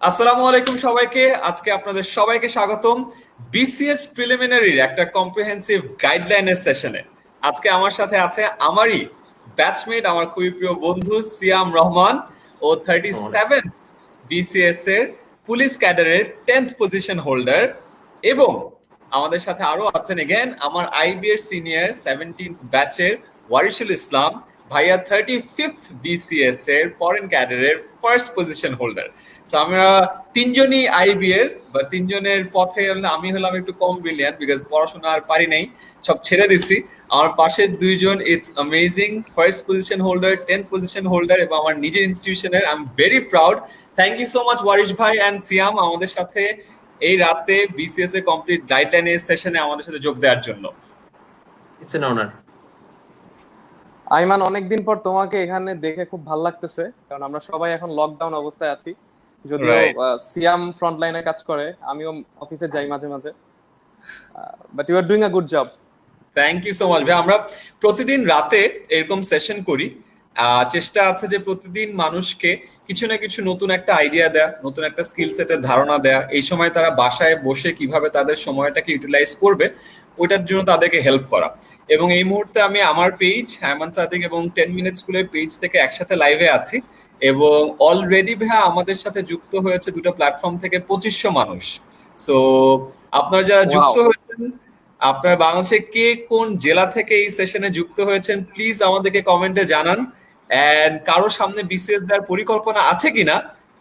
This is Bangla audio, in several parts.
আসসালামু আলাইকুম সবাইকে। আজকে আপনাদের সবাইকে স্বাগতম বিসিএস প্রিলিমিনারির একটা কম্প্রিহেন্সিভ গাইডলাইনের সেশনে। আজকে আমার সাথে আছে আমারই ব্যাচমেট, আমার খুবই প্রিয় বন্ধু সিয়াম রহমান। ও 37th বিসিএস এর পুলিশ ক্যাডারের 10th পজিশন হোল্ডার। এবং আমাদের সাথে আরো আছেন এগেন আমার আইবি এর সিনিয়র 17th ব্যাচের ওয়ারিসুল ইসলাম ভাইয়া, 35th বিসিএস এর ফরেন ক্যাডারের ফার্স্ট পজিশন হোল্ডার। আমরা তিনজনই আইবি এর বা তিনজনের পথে আমি হলাম একটু কম ব্রিলিয়ান্ট, বিকজ পড়াশোনা আর পারি নাই, সব ছেড়ে দিছি। আমার পাশে দুইজন it's amazing first position holder, 10th position holder, এবং আমার নিজের ইনস্টিটিউশনের। I am very proud. Thank you so much Waris ভাই অ্যান্ড সিয়াম আমাদের সাথে এই রাতে বিসিএস এ কমপ্লিট গাইডলাইনের সেশনে আমাদের সাথে যোগ দেওয়ার জন্য। It's an honour. আইমান, অনেকদিন পর তোমাকে এখানে দেখে খুব ভালো লাগতেছে, কারণ আমরা সবাই এখন লকডাউন অবস্থায় আছি। যদিও সিয়াম ফ্রন্ট লাইনে কাজ করে, আমিও অফিসে যাই মাঝে মাঝে, but you are doing a good job. Thank you so much ভাই। আমরা প্রতিদিন রাতে এরকম সেশন করি। চেষ্টা আছে যে প্রতিদিন মানুষকে কিছু না কিছু নতুন একটা আইডিয়া দেয়া, নতুন একটা স্কিল সেটের ধারণা দেয়া। এই সময় তারা বাসায় বসে কিভাবে তাদের সময়টাকে ইউটিলাইজ করবে ওইটার জন্য তাদেরকে হেল্প করা। এবং এই মুহূর্তে আমি আমার পেজ হায়মান সাদিক এবং 10 মিনিট স্কুলের পেজ থেকে একসাথে লাইভে আছি। এবং অলরেডি ভাইয়া আমাদের সাথে যুক্ত হয়েছে দুটো প্ল্যাটফর্ম থেকে 2500 মানুষ। সো আপনারা যারা যুক্ত হয়েছেন, আপনারা বাংলাদেশে কে কোন জেলা থেকে এই সেশনে যুক্ত হয়েছেন প্লিজ আমাদেরকে কমেন্টে জানান। এন্ড কারো সামনে বিসিএস দেওয়ার পরিকল্পনা আছে কিনা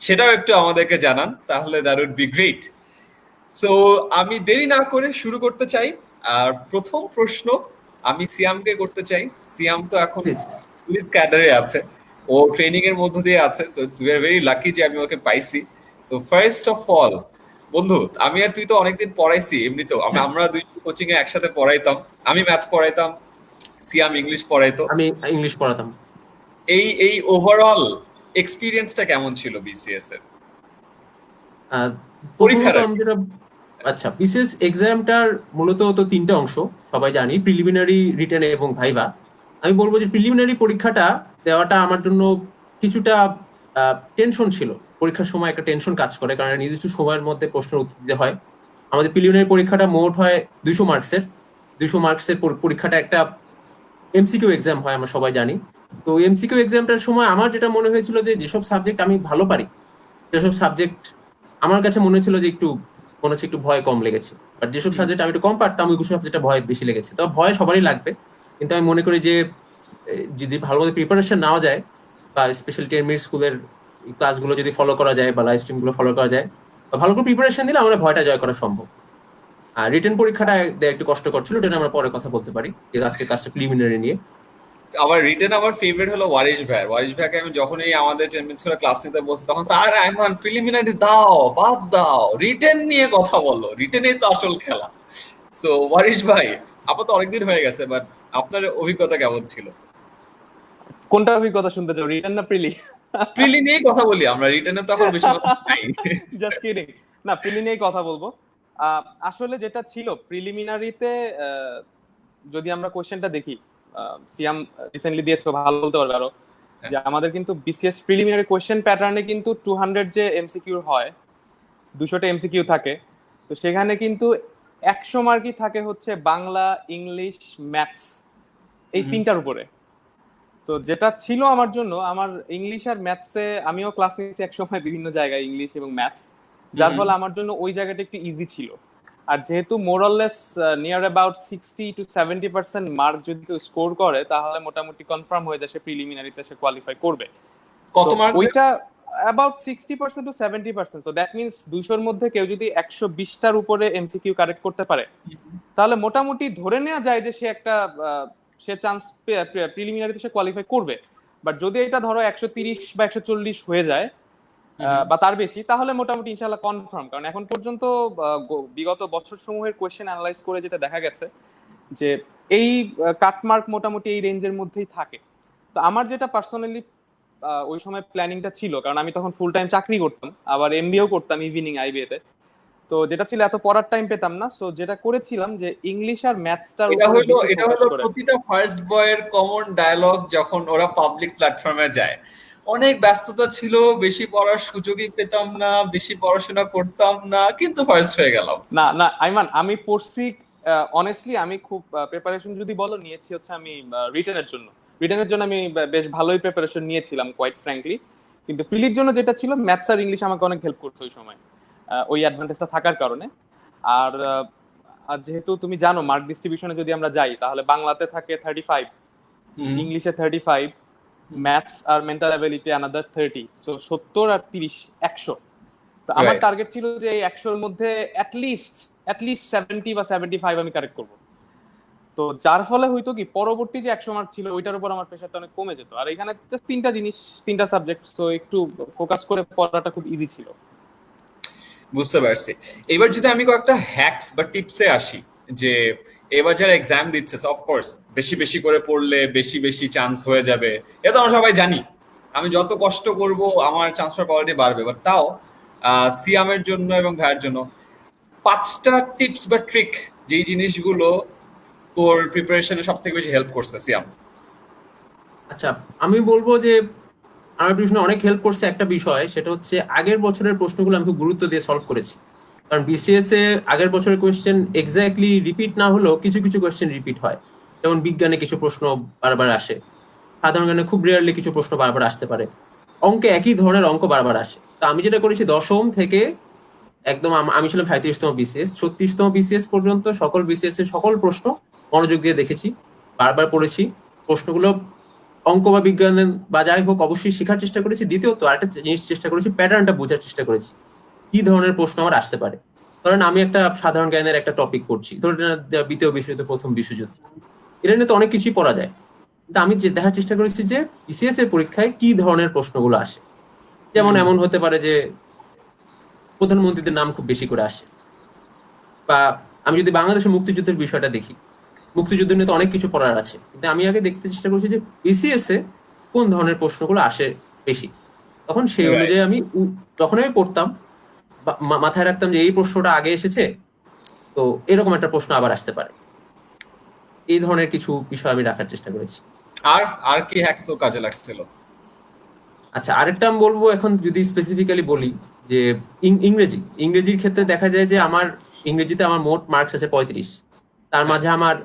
সেটাও একটু আমাদেরকে জানান, তাহলে that would be great. So আমি দেরি না করে শুরু করতে চাই। আর প্রথম প্রশ্ন আমি সিয়ামকে করতে চাই। সিয়াম তো এখন পুলিশ ক্যাডারে আছে, ও ট্রেনিং এর মধ্য দিয়ে আছে। সো ইটস ভেরি লাকি যে আমি ওকে পাইছি। সো ফার্স্ট অফ অল বন্ধু, আমি আর তুই তো অনেকদিন পড়াইছি, এমনিতেও আমরা দুই কোচিং এ একসাথে পড়াইতাম। আমি ম্যাথস পড়াইতাম, সিয়াম ইংলিশ পড়াইতো। আমি ইংলিশ পড়াতাম। এই ওভারঅল এক্সপেরিয়েন্সটা কেমন ছিল বিসিএস এর পরীক্ষাটা? আচ্ছা, বিসিএস এক্সামটার মূলত তো তিনটা অংশ সবাই জানি, প্রিলিমিনারি, রিটেন এবং ভাইভা। আমি বলবো যে প্রিলিমিনারি পরীক্ষাটা দেওয়াটা আমার জন্য কিছুটা টেনশন ছিল। পরীক্ষার সময় একটা টেনশন কাজ করে, কারণ নির্দিষ্ট সময়ের মধ্যে প্রশ্নের উত্তর দিতে হয়। আমাদের প্রিলিমিনারি পরীক্ষাটা মোট হয় 200 মার্কসের। 200 মার্কসের পরীক্ষাটা একটা এমসিকিউ এক্সাম হয়, আমরা সবাই জানি। তো এমসিকিউ এক্সামটার সময় আমার যেটা মনে হয়েছিল যে যেসব সাবজেক্ট আমি ভালো পারি, যেসব সাবজেক্ট আমার কাছে মনে হচ্ছিল যে একটু ভয় কম লেগেছে, বাট যেসব সাবজেক্ট আমি একটু কম পারতাম ওই সাবজেক্টটা ভয় বেশি লেগেছে। তো ভয় সবারই লাগবে, কিন্তু আমি মনে করি যে যদি ভালোভাবে প্রিপারেশন নেওয়া যায়, বা স্পেশালি 10 মিনিট স্কুলের ক্লাসগুলো যদি ফলো করা যায় বা লাইভ স্ট্রিমগুলো ফলো করা যায়, বা ভালো করে প্রিপারেশন দিলে আমরা ভয়টা জয় করা সম্ভব। আর রিটেন পরীক্ষাটা একটু কষ্টকর ছিল, এটা আমরা পরে কথা বলতে পারি, যে আজকে ক্লাসটা প্রিলিমিনারি নিয়ে। আমার রিটেন আমার ফেভারিট হলো ওয়ারিশ ভাই। ওয়ারিশ ভাইকে আমি যখনই আমাদের 10 মিনিট স্কুলে ক্লাস নিতে বসি তখন স্যার আইমান প্রিলিমিনারি দাও, বাদ দাও, রিটেন নিয়ে কথা বলো, রিটেনেই তো আসল খেলা। সো ওয়ারিশ ভাই, আপাতত অনেকদিন হয়ে গেছে, বাট আপনার অভিজ্ঞতা কেমন ছিল? কোনটা অভিজ্ঞতা শুনতে চাও, রিটেন না প্রিলি? প্রিলি নিয়ে কথা বলি আমরা, রিটেনে তো এখন বেশি কথা নাই। Just kidding. না, প্রিলি নিয়ে কথা বলবো। আসলে যেটা ছিল প্রিলিমিনারিতে, যদি আমরা কোশ্চেনটা দেখি, সিয়াম রিসেন্টলি দিয়েছো, ভালো বলতে পারবে আরো, যে আমাদের কিন্তু বিসিএস প্রিলিমিনারি কোশ্চেন প্যাটার্নে কিন্তু 200 যে এমসিকিউ হয়, 200টা এমসিকিউ থাকে। তো সেখানে কিন্তু 100 মার্কই থাকে হচ্ছে বাংলা, ইংলিশ, ম্যাথস, এই তিনটার উপরে। তো যেটা ছিল আমার জন্য, আমার ইংলিশ আর ম্যাথসে আমিও ক্লাস নিয়েছি একসময় বিভিন্ন জায়গায়, ইংলিশ এবং ম্যাথস, যার ফলে আমার জন্য ওই জায়গাটা একটু ইজি ছিল। আর যেহেতু মোরাললেস নিয়ার অ্যাবাউট 60 to 70% মার্ক যদি কেউ স্কোর করে, তাহলে মোটামুটি কনফার্ম হয়ে যায় সে প্রিলিমিনারিতে সে কোয়ালিফাই করবে। কত মার্ক? ওইটা about 60% to 70%। So that means 200-র মধ্যে কেউ যদি 120টার উপরে এমসিকিউ কারেক্ট করতে পারে, তাহলে মোটামুটি ধরে নেওয়া যায় যে সে চান্স প্রিলিমিনারিতে সে কোয়ালিফাই করবে। বাট যদি এটা ধরো 130 বা 140 হয়ে যায় বা তার বেশি, তাহলে মোটামুটি ইনশাআল্লাহ কনফার্ম। কারণ এখন পর্যন্ত বিগত বছর সমূহের কোয়েশ্চেন অ্যানালাইজ করে যেটা দেখা গেছে যে এই কাটমার্ক মোটামুটি এই রেঞ্জের মধ্যেই থাকে। তো আমার যেটা পার্সোনালি ওই সময় প্ল্যানিংটা ছিল, কারণ আমি তখন ফুল টাইম চাকরি করতাম, আবার এমবিএও করতাম ইভিনিং আইবিএতে। তো যেটা ছিল এত পড়ার টাইম পেতাম না, সো যেটা করেছিলাম যে ইংলিশ আর ম্যাথসটার উপরে বেশি ফোকাস করে। প্রতিটা ফার্স্ট বয়ের কমন ডায়লগ যখন ওরা পাবলিক প্ল্যাটফর্মে যায়, অনেক ব্যস্ততা ছিল, বেশি পড়ার সুযোগই পেতাম না, বেশি পড়াশোনা করতাম না, কিন্তু ফার্স্ট হয়ে গেলাম। না না আইমান, আমি পড়ছি অনেস্টলি, আমি খুব প্রিপারেশন যদি বলো নিয়েছি হচ্ছে আমি রিটেনের জন্য আমি বেশ ভালোই প্রিপারেশন নিয়েছিলাম কোয়াইট ফ্র্যাঙ্কলি। কিন্তু প্রিলির জন্য যেটা ছিল, ম্যাথস আর ইংলিশ আমাকে অনেক হেল্প করছে ওই সময়, ওই অ্যাডভান্টেজটা থাকার কারণে। আর আর যেহেতু তুমি জানো মার্ক ডিস্ট্রিবিউশনে যদি আমরা যাই, তাহলে বাংলাতে থাকে 35, ইংলিশে 35, ম্যাথস আর মেন্টাল অ্যাবিলিটি অ্যানাদার 30, সো 70 আর 30 100। তো আমার Right. টার্গেট ছিল যে এই 100-র মধ্যে অ্যাটলিস্ট 70 বা 75 আমি কারেক্ট করব। তো যার ফলে হইতো কি, পরবর্তী যে 100 মার্ক ছিল ওইটার উপর আমার প্রেশারটা অনেক কমে যেত। আর এখানে জাস্ট তিনটা সাবজেক্ট, তো একটু ফোকাস করে পড়াটা খুব ইজি ছিল। বুঝতে পারছি। এবার যদি আমি কয়েকটা হ্যাকস বা টিপসে আসি, যে এবার যারা এক্সাম দিচ্ছে, অফকোর্স বেশি বেশি করে পড়লে বেশি বেশি চান্স হয়ে যাবে, এটা তো আমরা সবাই জানি। আমি যত কষ্ট করব আমার চান্স পাওয়ার কোয়ালিটি বাড়বে, বাট তাও সিয়ামের জন্য এবং ভাইয়ের জন্য 5টা টিপস বা ট্রিক, যেই জিনিসগুলো তোর প্রিপারেশনে সব থেকে বেশি হেল্প করছে সিয়াম। আচ্ছা, আমি বলবো যে আমার পিছনে অনেক হেল্প করছে একটা বিষয়, সেটা হচ্ছে আগের বছরের প্রশ্নগুলো আমি খুব গুরুত্ব দিয়ে সলভ করেছি। কারণ বিসিএস এ আগের বছরের কোয়েশ্চেন এক্স্যাক্টলি রিপিট না হলেও কিছু কিছু কোয়েশ্চেন রিপিট হয়। যেমন বিজ্ঞানে কিছু প্রশ্ন বারবার আসে, সাধারণ জ্ঞানে খুব রেয়ারলি কিছু প্রশ্ন বারবার আসতে পারে, অঙ্কে একই ধরনের অঙ্ক বারবার আসে। তো আমি যেটা করেছি, দশম থেকে একদম আমি ছিলাম 37তম বিসিএস, 36তম বিসিএস পর্যন্ত সকল বিসিএস এর সকল প্রশ্ন মনোযোগ দিয়ে দেখেছি, বারবার পড়েছি প্রশ্নগুলো। অঙ্ক বা বিজ্ঞান বা যাই হোক অবশ্যই শেখার চেষ্টা করেছি। দ্বিতীয়ত আরেকটা জিনিস চেষ্টা করেছি, প্যাটার্নটা বোঝার চেষ্টা করেছি, কি ধরনের প্রশ্ন আমার আসতে পারে। ধরেন আমি একটা সাধারণ জ্ঞানের একটা টপিক পড়ছি, ধরেন দ্বিতীয় বিশ্বযুদ্ধ, প্রথম বিশ্বযুদ্ধ, এটা নিয়ে তো অনেক কিছুই পড়া যায়। কিন্তু আমি যে দেখার চেষ্টা করেছি যে বিসিএস এর পরীক্ষায় কি ধরনের প্রশ্নগুলো আসে। যেমন এমন হতে পারে যে প্রধানমন্ত্রীদের নাম খুব বেশি করে আসে, বা আমি যদি বাংলাদেশের মুক্তিযুদ্ধের বিষয়টা দেখি, মুক্তিযুদ্ধ নিয়ে তো অনেক কিছু পড়ার আছে, কিন্তু আমি আগে দেখতে চেষ্টা করছি যে বিসিএস এ কোন ধরনের প্রশ্নগুলো আসে বেশি। তখন সেই রাইট। অনুযায়ী আমি যখন আমি পড়তাম মাথায় রাখতাম যে এই প্রশ্নটা আগে এসেছে, তো এরকম একটা প্রশ্ন আবার আসতে পারে। এই ধরনের কিছু বিষয় আমি রাখার চেষ্টা করেছি। আর আর কি হ্যাকস ও কাজে লাগছিল? আচ্ছা, আরেকটা আমি বলবো, এখন যদি স্পেসিফিক্যালি বলি যে ইংরেজির ক্ষেত্রে দেখা যায় যে আমার ইংরেজিতে আমার মোট মার্কস আছে 35, তার মাঝে আমার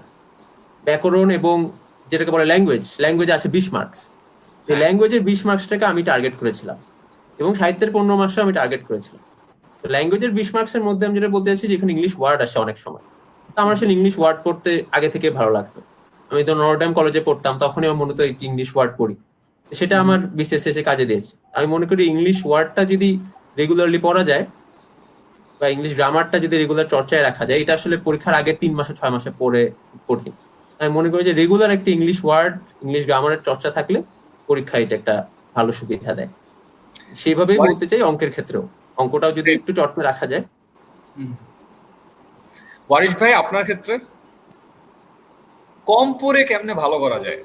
ব্যাকরণ এবং যেটাকে বলে ল্যাঙ্গুয়েজ আছে 20 মার্কস। এই হ্যাঁ। ল্যাঙ্গুয়েজের 20 মার্কসটাকে আমি টার্গেট করেছিলাম, এবং সাহিত্যের 15 মার্কসটা আমি টার্গেট করেছিলাম। তো ল্যাঙ্গুয়েজের 20 মার্কসের মধ্যে আমি যেটা বলতে চাইছি যে এখানে ইংলিশ ওয়ার্ড আসে অনেক সময়। তো আমার আসলে ইংলিশ ওয়ার্ড পড়তে আগে থেকে ভালো লাগতো। আমি তো নটরডেম কলেজে পড়তাম, তখনই আমার মূলত ইংলিশ ওয়ার্ড পড়ি, সেটা আমার বিশেষ এসে কাজে দিয়েছে। আমি মনে করি ইংলিশ ওয়ার্ডটা যদি রেগুলারলি পড়া যায়, বা ইংলিশ গ্রামারটা যদি রেগুলার চর্চায় রাখা যায়, এটা আসলে পরীক্ষার আগে 3 মাসে 6 মাসে পড়ে কঠিন। আমি মনে করি যে রেগুলার একটা ইংলিশ ওয়ার্ড, ইংলিশ গ্রামারের চর্চা থাকলে পরীক্ষায় এটা একটা ভালো সুবিধা দেয়। সেইভাবেই বলতে চাই অঙ্কের ক্ষেত্রেও, অঙ্কটাও যদি একটু চর্চা রাখা যায়। ওয়ারিশ ভাই, আপনার ক্ষেত্রে কম পড়ে কেমনে ভালো করা যায়?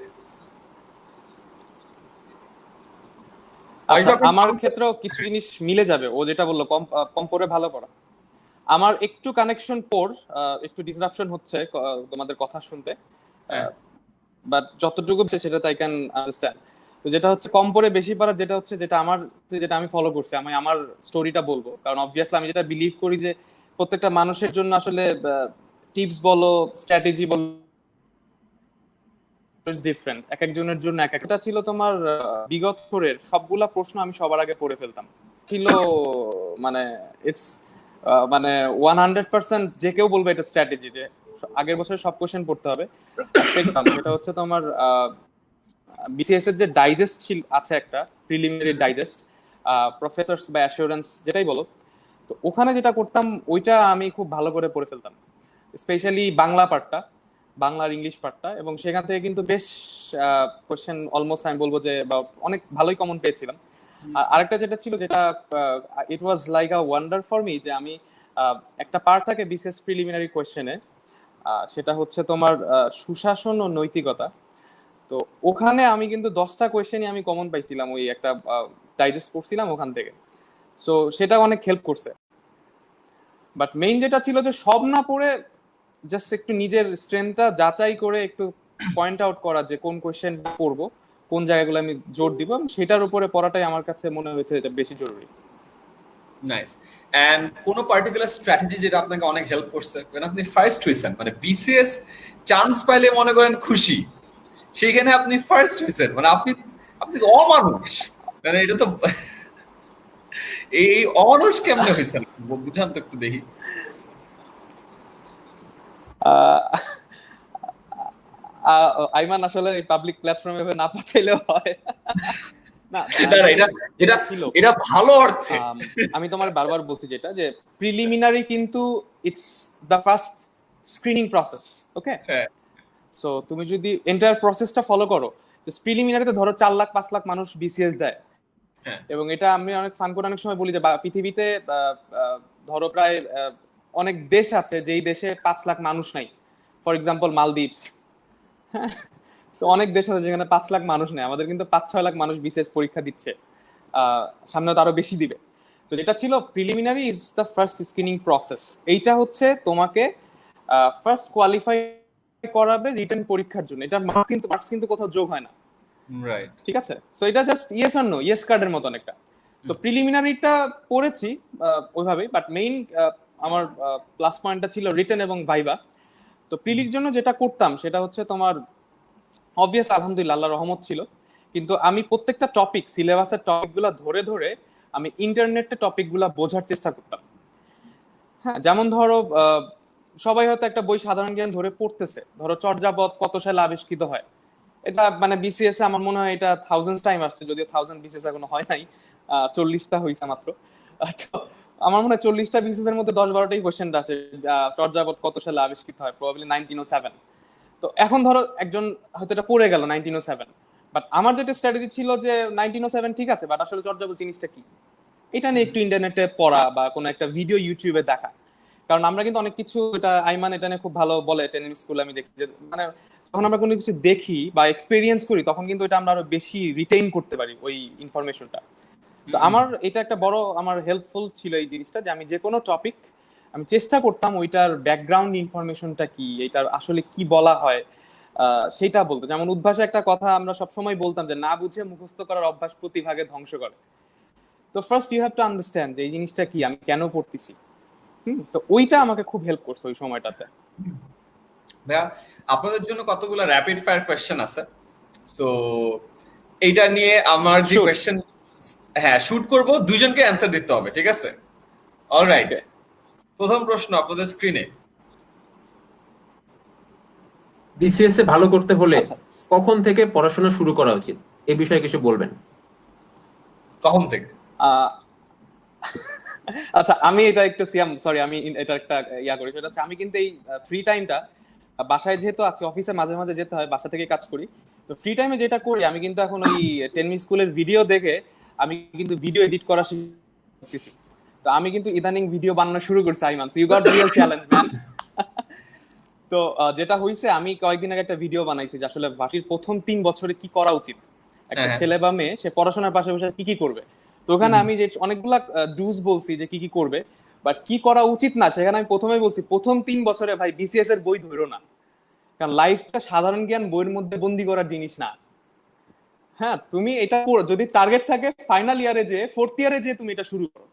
আচ্ছা, আমার ক্ষেত্রেও কিছু জিনিস মিলে যাবে। ও যেটা বললো কম কম পড়ে ভালো করা, আমার একটু কানেকশন একটু ডিসরাপশন হচ্ছে তোমাদের কথা শুনতে, বাট যতটুকু সেটা আই ক্যান আন্ডারস্ট্যান্ড। তো যেটা হচ্ছে কম পড়ে বেশি পড়া, যেটা আমি ফলো করছি, আমি আমার স্টোরিটা বলবো। কারণ অবভিয়াসলি আমি যেটা বিলিভ করি যে প্রত্যেকটা মানুষের জন্য আসলে টিপস বলো, স্ট্র্যাটেজি বলো, ডিফারেন্ট, এক একজনের জন্য এক একটা। ছিল তোমার বিগত বছরের সবগুলা প্রশ্ন আমি সবার আগে পড়ে ফেলতাম, ছিল মানে ইটস মানে 100% যে কেউ বলবে এটা স্ট্র্যাটেজি, যে আগের বছর সব কোশ্চেন পড়তে হবে। সেটা হচ্ছে তোমার বিসিএস এর যে ডাইজেস্ট আছে একটা preliminary digest, professors by assurance যেটাই বলো, তো ওখানে যেটা করতাম ওইটা আমি খুব ভালো করে পড়ে ফেলতাম, স্পেশালি বাংলা আর ইংলিশ পার্টটা। এবং সেখান থেকে কিন্তু বেশ কোশ্চেন অলমোস্ট আমি বলবো যে অনেক ভালোই কমন পেয়েছিলাম। আর আরেকটা যেটা ছিল, যেটা it was like a wonder for me, যে আমি একটা পার্ট থাকে বিসিএস প্রিলিমিনারি কোশ্চেনে, সেটা হচ্ছে তোমার সুশাসন ও নৈতিকতা। তো ওখানে আমি কিন্তু 10টা কোয়েশ্চেনই আমি কমন পাইছিলাম, ওই একটা ডাইজেস্ট করছিলাম ওখান থেকে। সো সেটা অনেক হেল্প করছে। বাট মেইন যেটা ছিল যে সব না পড়ে জাস্ট একটু নিজের স্ট্রেংথটা যাচাই করে একটু পয়েন্ট আউট করা যে কোন কোয়েশ্চেনটা পড়বো, কোন জায়গাগুলো আমি জোর দিব, এবং সেটার উপরে পড়াটাই আমার কাছে মনে হয়েছে এটা বেশি জরুরি। নাইস। এন্ড কোন পার্টিকুলার স্ট্র্যাটেজি যেটা আপনাকে অনেক হেল্প করছে, কারণ আপনি ফার্স্ট হয়েছেন, মানে বিসিএস চান্স পাইলে মনে করেন খুশি, সেখানে আপনি ফার্স্ট হয়েছেন, মানে আপনি আপনি অমানুষ, মানে এটা তো এই অমানুষ কেমনে হয়েছেন বুঝান তো একটু দেখি। আহ, আইমান আসলে পাবলিক প্ল্যাটফর্মে না পাঠাইলেও হয় না। দাঁড়া, এটা এটা ছিল এটা ভালো অর্থে। আমি তোমার বারবার বলছি যেটা, যে প্রিলিমিনারি কিন্তু it's the first screening process, okay? হ্যাঁ সো তুমি যদি এন্টায়ার প্রসেসটা ফলো করো, প্রিলিমিনারিতে ধরো 4 লাখ 5 লাখ মানুষ বিসিএস দেয়, হ্যাঁ এবং এটা আমি অনেক ফান করে অনেক সময় বলি যে পৃথিবীতে ধরো প্রায় অনেক দেশ আছে যেই দেশে 5 লাখ মানুষ নাই, ফর এক্সাম্পল মালদ্বীপস। হ্যাঁ, so অনেক দেশ আছে যেখানে 5 লাখ মানুষ নেই, আমাদের কিন্তু 5-6 লাখ মানুষ বিসিএস পরীক্ষা দিচ্ছে, সামনে তো আরো বেশি দিবে। তো যেটা ছিল preliminary is the first screening process, এইটা হচ্ছে তোমাকে ফার্স্ট কোয়ালিফাই করাবে রিটেন পরীক্ষার জন্য। এটা মার্কস কিন্তু কোথাও যোগ হয় না, রাইট। ঠিক আছে? সো এটা just yes or no, yes কার্ডের মতন একটা। তো প্রিলিমিনারিটা পড়েছি ওইভাবেই, বাট মেইন আমার প্লাস পয়েন্টটা ছিল রিটেন এবং ভাইবা। তো প্রিলির জন্য যেটা করতাম সেটা হচ্ছে তোমার অবভিয়াস আলহামদুলিল্লাহ আল্লাহর রহমত ছিল, কিন্তু আমি প্রত্যেকটা টপিক, সিলেবাসের টপিকগুলো ধরে ধরে আমি ইন্টারনেটে টপিকগুলো বোঝার চেষ্টা করতাম। হ্যাঁ, যেমন ধরো সবাই হয়তো একটা বই সাধারণ জ্ঞান ধরে পড়তেছে, ধরো চর্যাপদ কত সালে আবিষ্কৃত হয়, এটা মানে বিসিএস আমার মনে হয় এটা থাউজেন্ড টাইম আসছে, যদিও 1000 বিসিএস এখনো হয় নাই, 40টা হয়েছে মাত্র। তো আমার মনে হয় 40টা বিসিএস এর মধ্যে 10-12টাই কোশ্চেনটা আসে চর্যাপদ কত সালে আবিষ্কৃত হয়, প্রবাবলি 1907। তো এখন ধরো একজন হয়তো এটা পড়ে গেল 1907, বাট আমার যেটা স্ট্র্যাটেজি ছিল যে 1907 ঠিক আছে, বাট আসলে চর্যাপদ জিনিসটা কি, এটা নিয়ে একটু ইন্টারনেটে পড়া বা কোনো একটা ভিডিও ইউটিউবে দেখা। কারণ আমরা কিন্তু অনেক কিছু, এটা আইমান এটা নিয়ে খুব ভালো বলে, ট্রেনিং স্কুলে আমি দেখছি যে মানে যখন আমরা কোনো কিছু দেখি বা এক্সপেরিয়েন্স করি তখন কিন্তু এটা আমরা আরো বেশি রিটেইন করতে পারি ওই ইনফরমেশনটা। তো আমার এটা একটা বড় আমার হেল্পফুল ছিল এই জিনিসটা, যে আমি যে কোনো টপিক আমি চেষ্টা করতাম ওইটার ব্যাকগ্রাউন্ড ইনফরমেশনটা কি, এটার আসলে কি বলা হয় সেটা বলতো। যেমন উদ্ভাসে একটা কথা আমরা সবসময় বলতাম যে না বুঝে মুখস্থ করার অভ্যাস প্রতিভাগে ধ্বংস করে। তো first you have to understand যে এই জিনিসটা কি, আমি কেন পড়তেছি। তো ওইটা আমাকে খুব হেল্প করছে ওই সময়টাতে। ভাইয়া, আপনাদের জন্য কতগুলো র্যাপিড ফায়ার কোয়েশ্চেন আছে, সো এইটা নিয়ে আমার যে Shoot. কোয়েশ্চেন, হ্যাঁ শুট করব, দুইজনকে অ্যান্সার দিতে হবে, ঠিক আছে? অলরাইট। Okay. প্রথম প্রশ্ন আপনাদের স্ক্রিনে। বিসিএস এ ভালো করতে হলে আচ্ছা। কখন থেকে পড়াশোনা শুরু করা উচিত, এই বিষয়ে কিছু বলবেন? কখন থেকে? আহ, আচ্ছা, আমি এটা একটু সিয়াম সরি, আমি এটা একটা ইয়া করি, সেটা হচ্ছে আমি কিন্তু এই ফ্রি টাইমটা বাসায়, যেহেতু আজকে অফিসে মাঝে মাঝে যেতে হয়, বাসা থেকে কাজ করি, তো ফ্রি টাইমে যেটা করি আমি কিন্তু এখন ওই টেনমি স্কুলের ভিডিও দেখে আমি কিন্তু ভিডিও এডিট করা শিখতেছি। তো আমি কিন্তু ইদানিং ভিডিও বানানো শুরু করছি Aiman, so you got real challenge man. তো যেটা হইছে, আমি কয়েকদিন আগে একটা ভিডিও বানাইছি যে আসলে ভার্সিটির প্রথম 3 বছরে কি করা উচিত, একটা হ্যাঁ। ছেলে বা মেয়ে সে পড়াশোনার পাশাপাশি কি কি করবে। তো ওখানে আমি যে অনেকগুলা ডুজ বলছি যে কি কি করবে, বাট কি করা উচিত না সেখানে আমি প্রথমেই বলছি প্রথম 3 বছরে ভাই বিসিএস এর বই ধরো না, কারণ লাইফটা সাধারণ জ্ঞান বইয়ের মধ্যে বন্দি করার জিনিস না। হ্যাঁ, তুমি এটা যদি টার্গেট থাকে ফাইনাল ইয়ারে যে, ফোর্থ ইয়ারে যে তুমি এটা শুরু করো,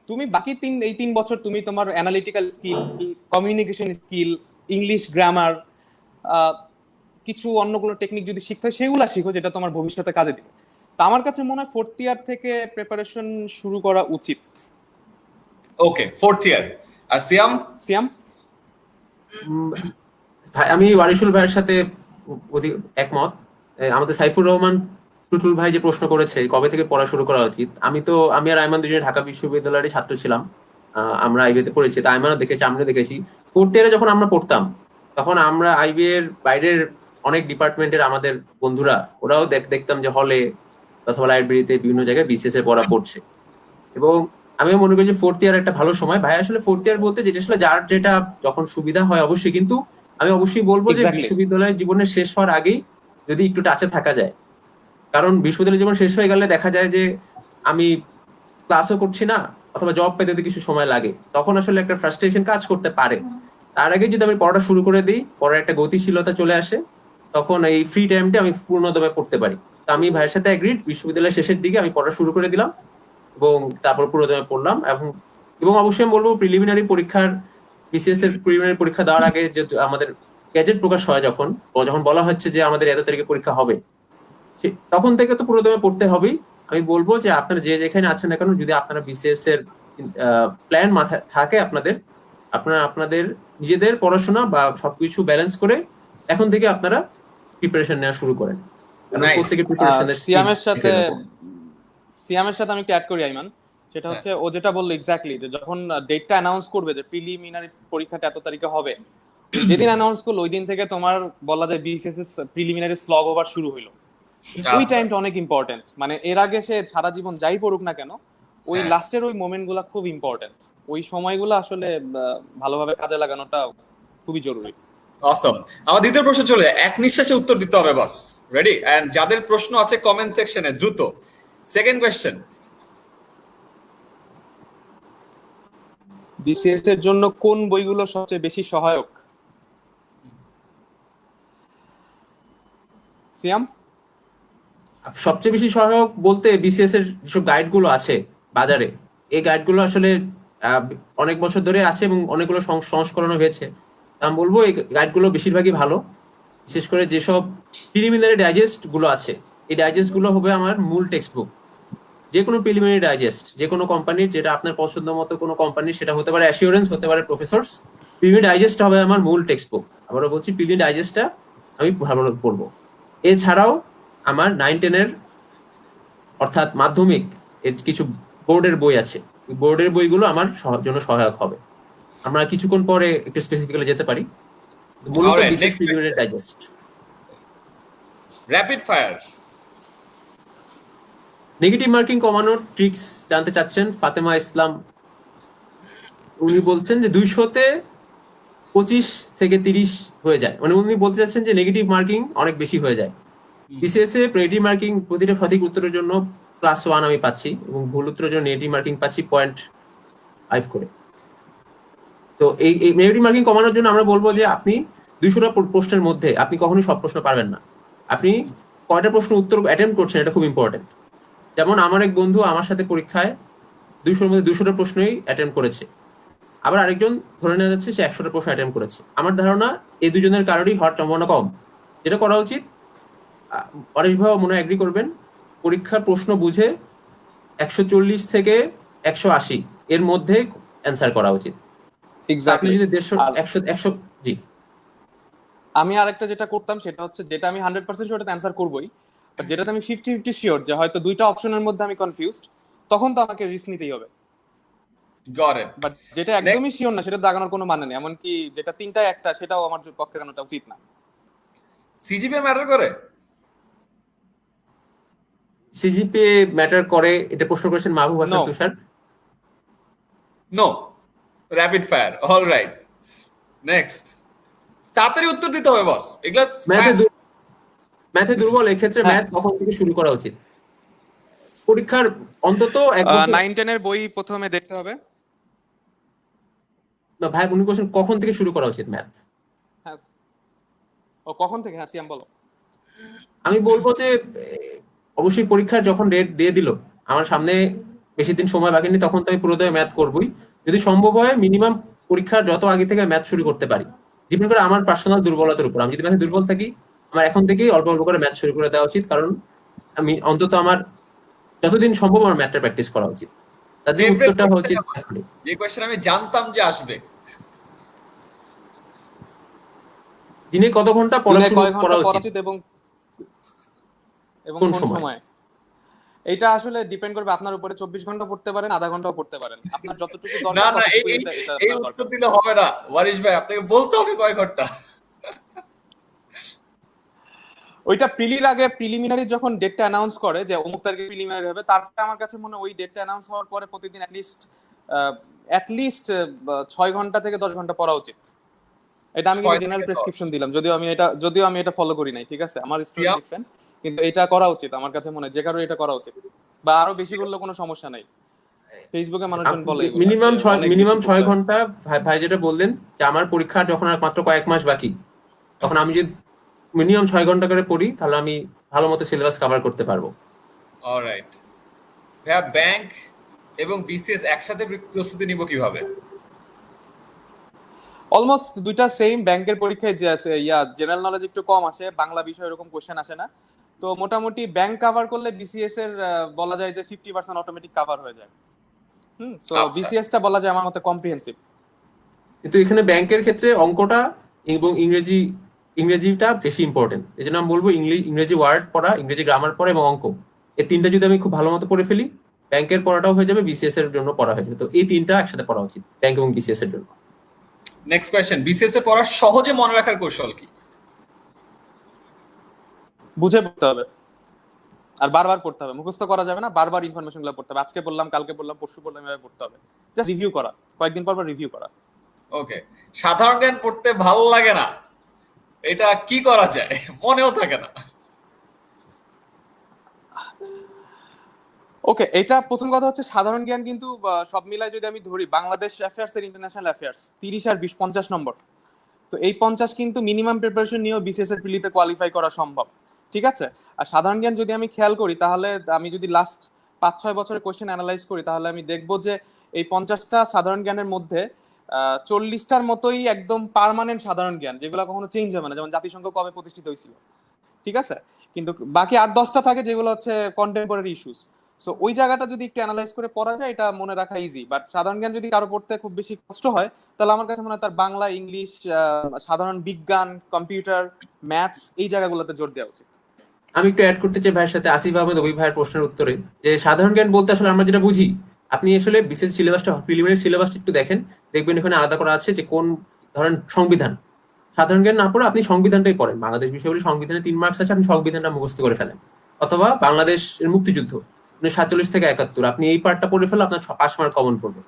তুমি বাকি এই 3 বছর তুমি তোমার analytical skill, communication skill, English grammar, কিছু অন্য কোনো টেকনিক যদি শিখতে হয় সেগুলা শিখো, যেটা তোমার ভবিষ্যতে কাজে দিবে। তো আমার কাছে মনে হয় ফোর্থ ইয়ার থেকে প্রিপারেশন শুরু করা উচিত। ওকে, ফোর্থ ইয়ার। আর সিয়াম? সিয়াম? ভাই, আমি ওয়ারিসুল ভাইয়ের সাথে অধিক একমত। আমাদের সাইফুর রহমান টুটুল ভাই যে প্রশ্ন করেছে কবে থেকে পড়া শুরু করা উচিত, আমি আর আইমান দুজনে ঢাকা বিশ্ববিদ্যালয়ের ছাত্র ছিলাম, আমরা আইবিতে পড়েছি, তা আইমানও দেখেছি, আমিও দেখেছি। ফোর্থ ইয়ারে যখন আমরা পড়তাম তখন আমরা আইবি এর বাইরের অনেক ডিপার্টমেন্টের আমাদের বন্ধুরা, ওরাও দেখতাম যে হলে অথবা লাইব্রেরিতে বিভিন্ন জায়গায় বিসিএস এর পড়া পড়ছে। এবং আমিও মনে করি যে ফোর্থ ইয়ার একটা ভালো সময়। ভাই আসলে ফোর্থ ইয়ার বলতে যেটা আসলে যার যেটা যখন সুবিধা হয় অবশ্যই, কিন্তু আমি অবশ্যই বলবো যে Exactly. বিশ্ববিদ্যালয়ের জীবনের শেষ হওয়ার আগেই যদি একটু টাচে থাকা যায়, কারণ বিশ্ববিদ্যালয় জীবন শেষ হয়ে গেলে দেখা যায় যে আমি ক্লাসও করছি না অথবা জব পেতে তো কিছু সময় লাগে, তখন আসলে একটা ফ্রাস্ট্রেশন কাজ করতে পারে। তার আগে যদি আমি পড়াটা শুরু করে দিই, পড়ার একটা গতিশীলতা চলে আসে, তখন এই ফ্রি টাইমটা আমি পূর্ণদমে পড়তে পারি। তো আমি ভাইয়ের সাথে এগ্রিড, বিশ্ববিদ্যালয়ের শেষের দিকে আমি পড়া শুরু করে দিলাম এবং তারপর পুরোদমে পড়লাম। এবং অবশ্যই আমি বলবো প্রিলিমিনারি পরীক্ষার, বিসিএস এর প্রিলিমিনারি পরীক্ষা দেওয়ার আগে যে আমাদের গ্যাজেট প্রকাশ হয়, যখন যখন বলা হচ্ছে যে আমাদের এত তারিখে পরীক্ষা হবে, তখন থেকে তো পুরোদমে পড়তে হবেই। আমি বলবো যে আপনারা যে যেখানে আছেন না কেন, যদি আপনারা বিসিএস এর প্ল্যান মাথায় থাকে আপনাদের, আপনারা আপনাদের নিজেদের পড়াশোনা বা সবকিছু ব্যালেন্স করে এখন থেকে আপনারা প্রিপারেশন নেওয়া শুরু করেন। কারণ Nice. প্রত্যেকের প্রিপারেশনের সিয়ামের সাথে আমি একটু অ্যাড করি আইমান, সেটা হচ্ছে ও যেটা বললো এক্স্যাক্টলি, যে যখন ডেটটা অ্যানাউন্স করবে যে প্রিলিমিনারি পরীক্ষাটা এত তারিখে হবে, যেদিন অ্যানাউন্স করলো ওই দিন থেকে তোমার বলা যায় বিসিএস এর প্রিলিমিনারি স্লগ ওভার শুরু হইলো। ওই টাইমটা অনেক ইম্পর্টেন্ট, মানে এর আগে সে সারা জীবন যাই পড়ুক না কেন, ওই লাস্টের ওই মোমেন্ট গুলা খুব ইম্পর্টেন্ট। ওই সময়গুলো আসলে ভালোভাবে কাজে লাগানোটা খুবই জরুরি। অসম। আমার দ্বিতীয় প্রশ্ন চলে যায়, এক নিঃশ্বাসে উত্তর দিতে হবে বাস। রেডি? এন্ড যাদের প্রশ্ন আছে কমেন্ট সেকশনে দ্রুত। সেকেন্ড কোশ্চেন, বিসিএস এর জন্য কোন বইগুলো সবচেয়ে বেশি সহায়ক? সিয়াম? সবচেয়ে বেশি সহায়ক বলতে বিসিএস এর যেসব গাইড গুলো আছে বাজারে, এই গাইড গুলো আসলে অনেক বছর ধরে আছে এবং অনেকগুলো সংস্করণও হয়েছে। আমি বলবো এই গাইড গুলো বেশিরভাগই ভালো। বিশেষ করে যেসব প্রিলিমিনারি ডাইজেস্ট গুলো আছে, এই ডাইজেস্ট গুলো হবে আমার মূল টেক্সট বুক। যে কোনো প্রিলিমিনারি ডাইজেস্ট, যে কোনো কোম্পানির, যেটা আপনার পছন্দ মতো কোনো কোম্পানির, সেটা হতে পারে অ্যাসিওরেন্স, হতে পারে প্রফেসরস, প্রিলিমিনারি ডাইজেস্ট হবে আমার মূল টেক্সট বুক। আবারও বলছি, প্রিলিমিনারি ডাইজেস্টটা আমি ভালো পড়বো। এছাড়াও আমার 9-10 অর্থাৎ মাধ্যমিক এর কিছু বোর্ডের বই আছে, বোর্ডের বইগুলো আমার জন্য সহায়ক হবে। আমরা কিছুক্ষণ পরে একটু স্পেসিফিক্যালি যেতে পারি। মূলত বিশেষ preliminary digest. Rapid fire. Negative marking কমানোর ট্রিক্স জানতে চাচ্ছেন ফাতেমা ইসলাম। উনি বলছেন যে 200-তে 25 থেকে 30 হয়ে যায়, মানে উনি বলতে চাচ্ছেন যে নেগেটিভ মার্কিং অনেক বেশি হয়ে যায়। বিসিএস এ নেগেটিভ মার্কিং প্রতিটা সঠিক উত্তরের জন্য +1 আমি পাচ্ছি এবং ভুল উত্তরের জন্য নেগেটিভ মার্কিং পাচ্ছি 0.5 করে। তো এই নেগেটিভ মার্কিং কমানোর জন্য আমরা বলবো যে আপনি 200টা প্রশ্নের মধ্যে আপনি কখনোই সব প্রশ্ন পারবেন না। আপনি কয়টা প্রশ্ন উত্তর অ্যাটেম্প্ট করছেন, এটা খুব ইম্পর্টেন্ট। যেমন আমার এক বন্ধু আমার সাথে পরীক্ষায় 200-র মধ্যে 200টা প্রশ্নই অ্যাটেম্প্ট করেছে, আবার আরেকজন ধরে নেওয়া যাচ্ছে সে 100টা প্রশ্ন অ্যাটেম্প্ট করেছে। আমার ধারণা এই দুজনের কারোরই হওয়ার সম্ভাবনা কম। যেটা করা উচিত, পরেশ ভাই মনে এগ্রি করবেন, পরীক্ষার প্রশ্ন বুঝে 140 থেকে 180 এর মধ্যে অ্যান্সার করা উচিত। আপনি যদি 150-100 জি। আমি আরেকটা যেটা করতাম সেটা হচ্ছে, যেটা আমি 100% শিওর অ্যান্সার করবই, বাট যেটাতে আমি 50-50 শিওর যে হয়তো দুইটা অপশনের মধ্যে আমি কনফিউজড, তখন তো আমাকে রিস্ক নিতেই হবে। Got it. বাট যেটা একদমই শিওর না সেটা দাগানোর কোনো মানে নেই, এমনকি যেটা তিনটায় একটা সেটাও আমার পক্ষে দাগানোটা উচিত না। সিজিপিএ ম্যাটার করে? সিজিপিএ ম্যাটার করে, এটা প্রশ্ন করেছেন Mahbub Hasan Tushar. No. Rapid fire. Alright, next. তাড়াতাড়ি উত্তর দিতে হবে বস। এগুলা ম্যাথে দুর্বল, এক্ষেত্রে ম্যাথ কখন থেকে শুরু করা উচিত? পরীক্ষার অন্তত 9-10 এর বই প্রথমে দেখতে হবে। না ভাই, উনি কোশ্চেন কখন থেকে শুরু করা উচিত ম্যাথ? হ্যাঁ, ও কখন থেকে? হ্যাঁ সিয়াম বলো। আমি বলবো যে অবশ্যই পরীক্ষার যখন ডেট দিয়ে দিল, আমার সামনে বেশি দিন সময় বাকি নেই, তখন তো আমি পুরোদমে ম্যাথ করবই। যদি সম্ভব হয় মিনিমাম পরীক্ষার যত আগে থেকে ম্যাথ শুরু করতে পারি। ডিপেন্ড করে আমার পার্সোনাল দুর্বলতার উপর। আমি যদি ম্যাথে দুর্বল থাকি, আমার এখন থেকেই অল্প অল্প করে ম্যাথ শুরু করে দেওয়া উচিত, কারণ আমি অন্তত আমার যতদিন সম্ভব আমার ম্যাথটা প্র্যাকটিস করা উচিত। তাতে উত্তরটা হওয়া উচিত। যে কোশ্চেন আমি জানতাম যে আসবে, দিনে কত ঘন্টা পড়াশোনা করা উচিত এবং কোন সময়? এটা আসলে ডিপেন্ড করবে আপনার উপরে। 24 ঘন্টা পড়তে পারেন, আধা ঘন্টাও পড়তে পারেন, আপনার যতটুকু দরকার। না না, এই উত্তর দিলে হবে না ওয়ারিশ ভাই, আপনাকে বলতে হবে কয় ঘন্টা। ওইটা প্রিলির আগে, প্রিলিমিনারি যখন ডেটটা অ্যানাউন্স করে যে অমুক তারিখে প্রিলিমিনারি হবে, তারপরে আমার কাছে মনে হয় ওই ডেটটা অ্যানাউন্স হওয়ার পরে প্রতিদিন অ্যাটলিস্ট 6 ঘন্টা থেকে 10 ঘন্টা পড়া উচিত। এটা আমি জেনারেল প্রেসক্রিপশন দিলাম, যদিও আমি এটা ফলো করি নাই, ঠিক আছে, আমার স্টুডেন্ট ডিফারেন্ট, কিন্তু এটা করা উচিত আমার কাছে মনে হয়। যে কারো এটা করা উচিত, বা আরো বেশি করলে কোনো সমস্যা নাই। ফেসবুকে মানুষজন বলে মিনিমাম 6 ঘন্টা। ভাই যেটা বললেন যে আমার পরীক্ষা যখন আর মাত্র কয়েক মাস বাকি, তখন আমি যদি মিনিমাম 6 ঘন্টা করে পড়ি, তাহলে আমি ভালো মতো সিলেবাস কভার করতে পারবো। অলরাইট ভাইয়া, ব্যাংক এবং বিসিএস একসাথে প্রস্তুতি নিব কিভাবে? অলমোস্ট দুইটা সেম। ব্যাংকের পরীক্ষায় যে আছে জেনারেল নলেজ একটু কম আসে, বাংলা বিষয় এরকম কোশ্চেন আসে না। তো মোটামুটি ব্যাংক কভার করলে বিসিএস এর বলা যায় যে 50% অটোমেটিক কভার হয়ে যায়। সো আচ্ছা, বিসিএস টা বলা যায় আমার মতে কম্প্রিহেন্সিভ। কিন্তু এখানে ব্যাংকের ক্ষেত্রে অঙ্কটা এবং ইংরেজিটা বেশি ইম্পর্টেন্ট। এই জন্য আমি বলবো ইংরেজি ওয়ার্ড পড়া, ইংরেজি গ্রামার পড়া এবং অঙ্ক, এই তিনটা যদি আমি খুব ভালো মতো পড়ে ফেলি, ব্যাংকের পড়াটাও হয়ে যাবে, বিসিএস এর জন্য পড়া হয়ে যাবে। তো এই তিনটা একসাথে পড়া উচিত ব্যাংক এবং বিসিএস এর জন্য। নেক্সট কোয়েশ্চেন, বিসিএস এ পড়ার সহজে মনে রাখার কৌশল কি? বুঝে পড়তে হবে আর বারবার পড়তে হবে, মুখস্থ করা যাবে না, বারবার ইনফরমেশন গুলো পড়তে হবে। আজকে বললাম, কালকে বললাম, পরশু বললাম, এভাবে পড়তে হবে। জাস্ট রিভিউ করা, কয়েকদিন পর পর রিভিউ করা। ওকে, সাধারণ জ্ঞান পড়তে ভালো লাগে না, এটা কি করা যায়? মনেও থাকে না। ওকে, এটা প্রথম কথা হচ্ছে সাধারণ জ্ঞান কিন্তু সব মিলাই যদি আমি ধরি, বাংলাদেশ অ্যাফেয়ার্স এর ইন্টারন্যাশনাল অ্যাফেয়ার্স 30 আর 20 50 নম্বর। তো এই 50 কিন্তু মিনিমাম প্রিপারেশন নিয়েও বিসিএস এর প্রিলিতে কোয়ালিফাই করা সম্ভব। ঠিক আছে? আর সাধারণ জ্ঞান যদি আমি খেয়াল করি, তাহলে আমি যদি লাস্ট 5-6 বছরের কোশ্চেন অ্যানালাইজ করি, তাহলে আমি দেখবো যে এই 50টা সাধারণ জ্ঞানের মধ্যে 40টার মতোই একদম পার্মানেন্ট সাধারণ জ্ঞান, যেগুলো কখনো চেঞ্জ হবে না, যেমন জাতিসংঘ কবে প্রতিষ্ঠিত হয়েছিল। ঠিক আছে? কিন্তু বাকি 8-10টা থাকে যেগুলো হচ্ছে কন্টেম্পোরারি ইস্যুস। সো ওই জায়গাটা যদি একটু অ্যানালাইজ করে পড়া যায়, এটা মনে রাখা ইজি। বাট সাধারণ জ্ঞান যদি কারো পড়তে খুব বেশি কষ্ট হয়, তাহলে আমার কাছে মনে হয় তার বাংলা, ইংলিশ, সাধারণ বিজ্ঞান, কম্পিউটার, ম্যাথস, এই জায়গাগুলোতে জোর দেওয়া উচিত। আমি একটু অ্যাড করতে চাই ভাইয়ের সাথে, আসিফ আহমেদ অভি ভাইয়ের প্রশ্নের উত্তরে, যে সাধারণ জ্ঞান বলতে আসলে আমরা যেটা বুঝি, আপনি আসলে বিসিএস সিলেবাসটা, প্রিলিমিনারি সিলেবাসটা একটু দেখেন, দেখবেন এখানে আলাদা করা আছে যে কোন ধরেন সংবিধান। সাধারণ জ্ঞান না পড়ে আপনি সংবিধানটাই পড়েন, বাংলাদেশ বিষয়গুলি সংবিধানে 3 মার্কস আছে, আপনি সংবিধানটা মুখস্থ করে ফেলেন। অথবা বাংলাদেশের মুক্তিযুদ্ধ 47 থেকে 71, আপনি এই পার্টটা পড়ে ফেলে আপনার 5 মার্ক কমন পড়বে।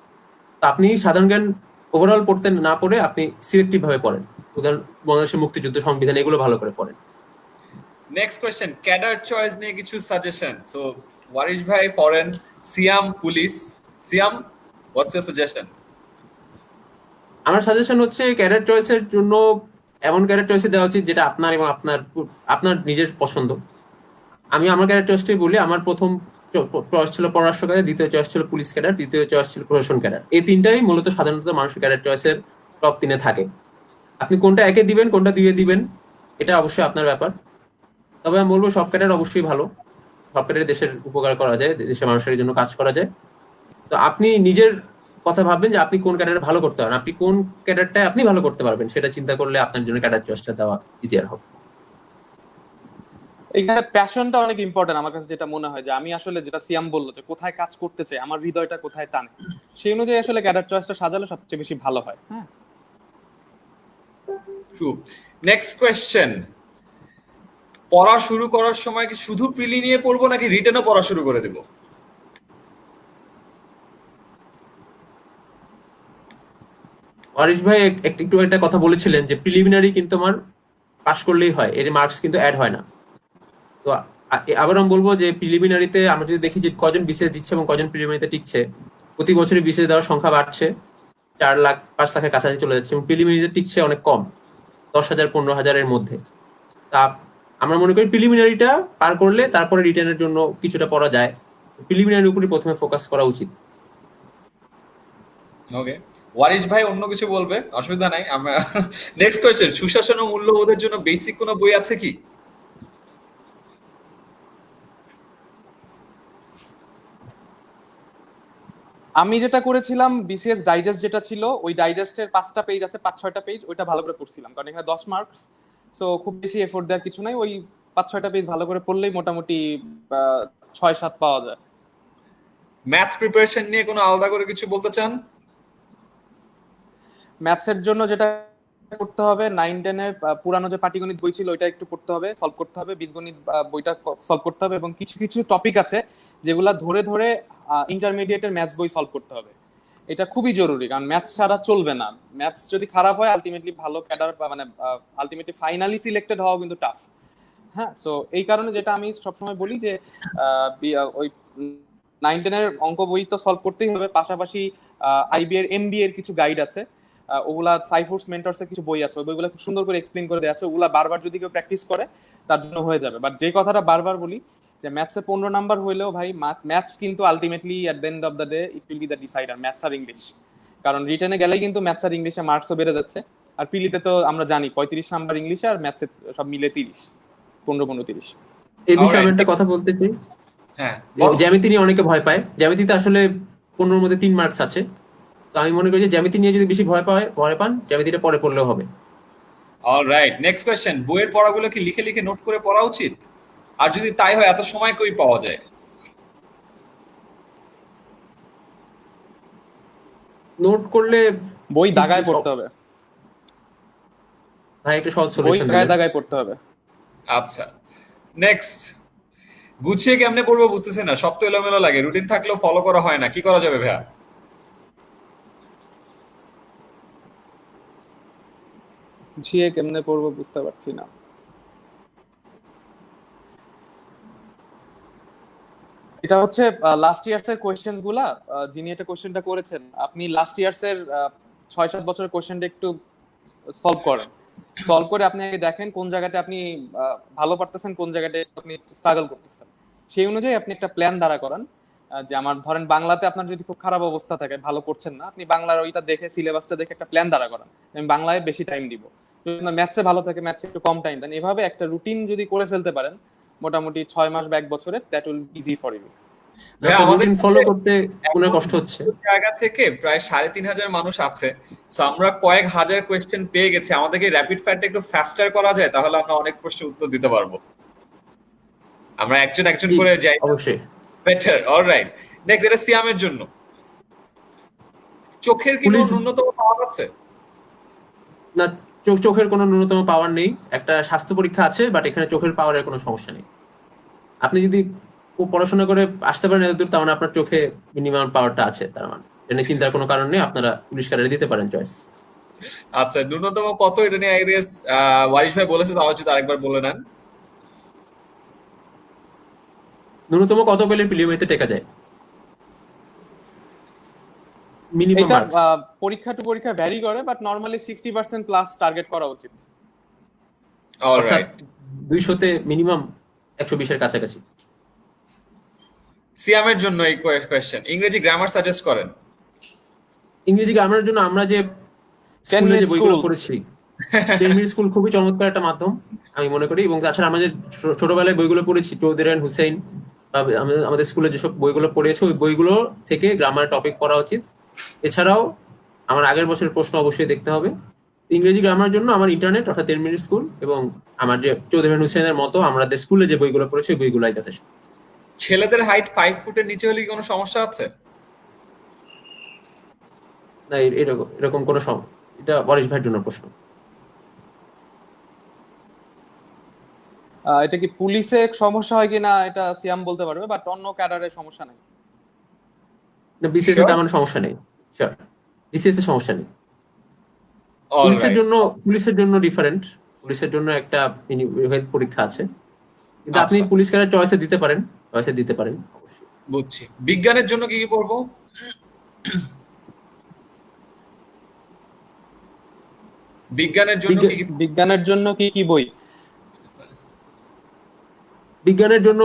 তো আপনি সাধারণ জ্ঞান ওভারঅল পড়তে না পড়ে আপনি সিলেক্টিভ ভাবে পড়েন, উদাহরণ বাংলাদেশের মুক্তিযুদ্ধ, সংবিধান, এগুলো ভালো করে পড়েন। নেক্সট কোয়েশ্চেন, ক্যাডার চয়েস নিয়ে কিছু সাজেশন। সো ওয়ারিশ ভাই foreign, Siam police. Siam, what's your suggestion? আমার সাজেশন হচ্ছে ক্যারিয়ার চয়েসের জন্য এমন ক্যারিয়ার চয়েসে দেওয়া উচিত যেটা আপনার এবং আপনার নিজের পছন্দ। আমি আমার ক্যারিয়ার চয়েসটাই বলি, আমার প্রথম চয়েস ছিল পররাষ্ট্র ক্যাডার, দ্বিতীয় চয়েস ছিল পুলিশ ক্যাডার, তৃতীয় চয়েস ছিল প্রশাসন ক্যাডার। এই তিনটাই মূলত সাধারণত মানুষের ক্যারিয়ার চয়েসের টপ 3-এ থাকে। আপনি কোনটা একে দিবেন, কোনটা 2-এ দিবেন, এটা অবশ্যই আপনার ব্যাপার। তবে আমি বলবো সব ক্যাডার অবশ্যই ভালো, সব ক্যাডারে দেশের উপকার করা যায়, দেশের মানুষের জন্য কাজ করা যায়। তো আপনি নিজের কথা ভাববেন যে আপনি কোন ক্যাডারে ভালো করতে পারেন, আপনি কোন ক্যাডারটায় আপনি ভালো করতে পারবেন, সেটা চিন্তা করলে আপনার জন্য ক্যাডার চয়েসটা দেওয়া ইজিয়ার হবে। এখানে প্যাশনটা অনেক ইম্পর্টেন্ট আমার কাছে, যেটা মনে হয় যে আমি আসলে, যেটা সিয়াম বললো, যে কোথায় কাজ করতে চাই, আমার হৃদয়টা কোথায় টানে, সেই অনুযায়ী আসলে ক্যাডার চয়েসটা সাজালে সবচেয়ে বেশি ভালো হয়। হ্যাঁ, ট্রু। নেক্সট কোয়েশ্চেন, পড়া শুরু করার সময় কি শুধু প্রিলি নিয়ে পড়বো নাকি রিটেনও পড়া শুরু করে দেব? অরিশ ভাই একটু একটা কথা বলেছিলেন যে প্রিলিমিনারি কিন্তু আমার পাশ করলেই হয়, এর মার্কস কিন্তু অ্যাড হয় না। তো আবার আমি বলবো যে প্রিলিমিনারিতে আমরা যদি দেখি যে কজন বিসিএস দিচ্ছে এবং কজন প্রিলিমিনারিতে টিকছে, প্রতি বছরই বিসিএস দেওয়ার সংখ্যা বাড়ছে, 4 লাখ 5 লাখের কাছাকাছি চলে যাচ্ছে, এবং প্রিলিমিনারিতে টিকছে অনেক কম, 10,000 15,000-এর মধ্যে। তা আমরা মনে করি প্রিলিমিনারিটা পার করলে তারপরে রিটেনের জন্য কিছুটা পড়া যায়। প্রিলিমিনারির উপরই প্রথমে ফোকাস করা উচিত। ওকে, ওয়ারিশ ভাই অন্য কিছু বলবে, অসুবিধা নাই। আমরা নেক্সট কোয়েশ্চেন, সুশাসন ও মূল্যবোধের জন্য বেসিক কোনো বই আছে কি? আমি যেটা করেছিলাম, বিসিএস ডাইজেস্ট যেটা ছিল, ওই ডাইজেস্টের 5টা পেজ আছে, 5-6টা পেজ, ওইটা ভালো করে পড়ছিলাম, কারণ এখানে 10 মার্কস। সো খুব বেশি এফোর্ট দেওয়ার কিছু নাই, ওই 5-6টা পেজ ভালো করে পড়লেই মোটামুটি 6-7 পাওয়া যায়। ম্যাথ প্রিপারেশন নিয়ে কোনো আলাদা করে কিছু বলতে চান? ম্যাথসের জন্য যেটা করতে হবে, 9-10-এ পুরানো যে পাটিগণিত বই ছিল ওইটা একটু পড়তে হবে, সলভ করতে হবে, বীজগণিত বইটা সলভ করতে হবে, এবং কিছু কিছু টপিক আছে যেগুলা ধরে ধরে ইন্টারমিডিয়েটের ম্যাথস বই সলভ করতে হবে। এটা খুবই জরুরি, কারণ ম্যাথস ছাড়া চলবে না। ম্যাথস যদি খারাপ হয়, আলটিমেটলি ভালো ক্যাডার, মানে আলটিমেটলি ফাইনালি সিলেক্টেড হওয়া কিন্তু টাফ। হ্যাঁ, সো এই কারণে যেটা আমি সবসময় বলি যে ওই 9-10-এর অঙ্ক বই তো সলভ করতেই হবে, পাশাপাশি আইবি এর এমবি এর কিছু গাইড আছে, ওগুলা সাইফোর্স মেন্টরস এর কিছু বই আছে, ওই বইগুলো খুব সুন্দর করে এক্সপ্লেইন করে দেওয়া আছে। ওগুলা বারবার যদি কেউ প্র্যাকটিস করে তার জন্য হয়ে যাবে। বাট যে কথাটা বারবার বলি যে ম্যাথসে 15 নাম্বার হইলেও ভাই ম্যাথস কিন্তু ultimately at the end of the day it will be the decider, maths আর ইংলিশ। কারণ রিটেনে গেলেই কিন্তু ম্যাথস আর ইংলিশে মার্কসও বেড়ে যাচ্ছে। আর পিলিতে তো আমরা জানি 35 নাম্বার ইংলিশে আর ম্যাথসে সব মিলে 30, 15-15-30। এই বিষয়ে আমি Alright. একটা কথা বলতে চাই। হ্যাঁ জ্যামিতি নিয়ে অনেকে ভয় পায়, জ্যামিতিতে আসলে 15-র মধ্যে 3 মার্কস আছে। তো আমি মনে করি যে জ্যামিতি নিয়ে যদি বেশি ভয় পান, জ্যামিতিটা পরে পড়লেও হবে। অলরাইট, নেক্সট কোয়েশ্চেন, বইয়ের পড়াগুলো কি লিখে লিখে নোট করে পড়া উচিত? আর যদি তাই হয় এত সময় কই পাওয়া যায়? নোট করলে বই দাগায় পড়তে হবে, ভাই একটা সহজ বই সলিউশন দাগায় দাগায় পড়তে হবে। আচ্ছা, নেক্সট, গুছিয়ে কেমনে পড়বো বুঝতেছি না, সব তো এলোমেলো লাগে, রুটিন থাকলেও ফলো করা হয় না, কি করা যাবে ভাইয়া? গুছিয়ে কেমনে পড়বো বুঝতে পারছি না। এটা হচ্ছে লাস্ট ইয়ার্স এর কোয়েশ্চেন্স গুলা, যিনি এটা কোয়েশ্চেনটা করেছেন আপনি লাস্ট ইয়ার্স এর 6-7 বছরের কোয়েশ্চেনটা একটু সলভ করেন। সলভ করে আপনি আগে দেখেন কোন জায়গাটা আপনি ভালো পারতেছেন, কোন জায়গাটা আপনি স্ট্রাগল করতেছেন। সেই অনুযায়ী আপনি একটা প্ল্যান দাঁড়া করান। যে আমার ধরেন বাংলাতে আপনার যদি খুব খারাপ অবস্থা থাকে, ভালো করছেন না, আপনি বাংলার ওইটা দেখে সিলেবাসটা দেখে একটা প্ল্যান দাঁড়া করান, আমি বাংলায় বেশি টাইম দিব। যদি আপনার ম্যাথসে ভালো থাকে ম্যাথসে একটু কম টাইম দেন। এভাবে একটা রুটিন যদি করে ফেলতে পারেন মোটামুটি 6 মাস বা 1 বছরে, that will easy for you. ভাইয়া, আমাদের রুটিন ফলো করতে কোনো কষ্ট হচ্ছে। জায়গা থেকে প্রায় 3,500 মানুষ আছে, তো আমরা কয়েক হাজার কোয়েশ্চেন পেয়ে গেছি, আমাদেরকে র্যাপিড ফায়ারটা একটু ফাস্টার করা যায়, তাহলে আমরা অনেক প্রশ্নের উত্তর দিতে পারবো। আমরা একজন একজন করে যাই, অবশ্যই বেটার। অলরাইট, নেক্সট, এটা সিয়ামের জন্য, চোখের কি কোনো ন্যূনতম পাওয়ার আছে? না, চোখের কোনো ন্যূনতম পাওয়ার নেই। একটা স্বাস্থ্য পরীক্ষা আছে, বাট এখানে চোখের পাওয়ারের কোনো সমস্যা নেই। আপনি যদি পড়াশোনা করে আসতে পারেন এতদূর, তার মানে আপনার চোখে মিনিমাম পাওয়ারটা আছে, তার মানে এটা চিন্তার কোনো কারণ নেই। আপনারা পুলিশ কার্ডে দিতে পারেন চয়েস। আচ্ছা, ন্যূনতম কত এটা নিয়ে আই গেস ওয়ারিশ ভাই বলেছে, তাও যদি আরেকবার বলে নেন। ন্যূনতম কত পেলে প্রিলিমিনারিতে টেকা যায়? মিনিমাম এটা মার্কস পরীক্ষা টু পরীক্ষা ভ্যারি করে, বাট নরমালি 60% প্লাস টার্গেট করা উচিত। অর্থাৎ অলরাইট, 200-তে মিনিমাম 120 এর কাছাকাছি। সিয়ামের জন্য এই কোয়েশ্চেন, ইংরেজি গ্রামার সাজেস্ট করেন। ইংরেজি গ্রামারের জন্য আমরা যে 10 স্কুলে যে minute বইগুলো school। পড়েছি, 10 মিনিট স্কুল খুবই চমৎকার একটা মাধ্যম আমি মনে করি। এবং তাছাড়া আমাদের ছোটবেলায় বইগুলো পড়েছি, চৌধুরী এন্ড হুসেইন, বা আমাদের স্কুলে যেসব বইগুলো পড়েছে ওই বইগুলো থেকে গ্রামার টপিক পড়া উচিত। এছাড়াও আমার আগের বছরের প্রশ্ন অবশ্যই দেখতে হবে। ইংরেজি গ্রামার জন্য আমার ইন্টারনেট অর্থাৎ 10 মিনিট স্কুল এবং আমার যে চৌধুরী এন্ড হুসেইনের মতো আমাদের স্কুলে যে বইগুলো পড়েছি ওই বইগুলাই যথেষ্ট। ছেলেদের হাইট 5 ফুটের নিচে হলে কি কোনো সমস্যা আছে? না, এরকম কোনো এটা ওয়ারিশ ভাইয়ের জন্য প্রশ্ন। এটা কি পুলিশে সমস্যা হয় কিনা এটা সিয়াম বলতে পারবে, বাট অন্য ক্যাডারে সমস্যা নাই। না, বিসিএস এ Sure? তেমন সমস্যা নেই। শিওর, বিসিএস এ সমস্যা নেই। অলরাইট, পুলিশের জন্য ডিফারেন্ট, পুলিশের জন্য একটা হেলথ পরীক্ষা আছে, কিন্তু আপনি আচ্ছা, পুলিশ কার্ডের চয়েসে দিতে পারেন, অবশ্যই। বুঝছি। বিজ্ঞানের জন্য কি কি পড়বো? বিজ্ঞানের জন্য কি কি? বিজ্ঞানের জন্য কি কি বই? বিজ্ঞানের জন্য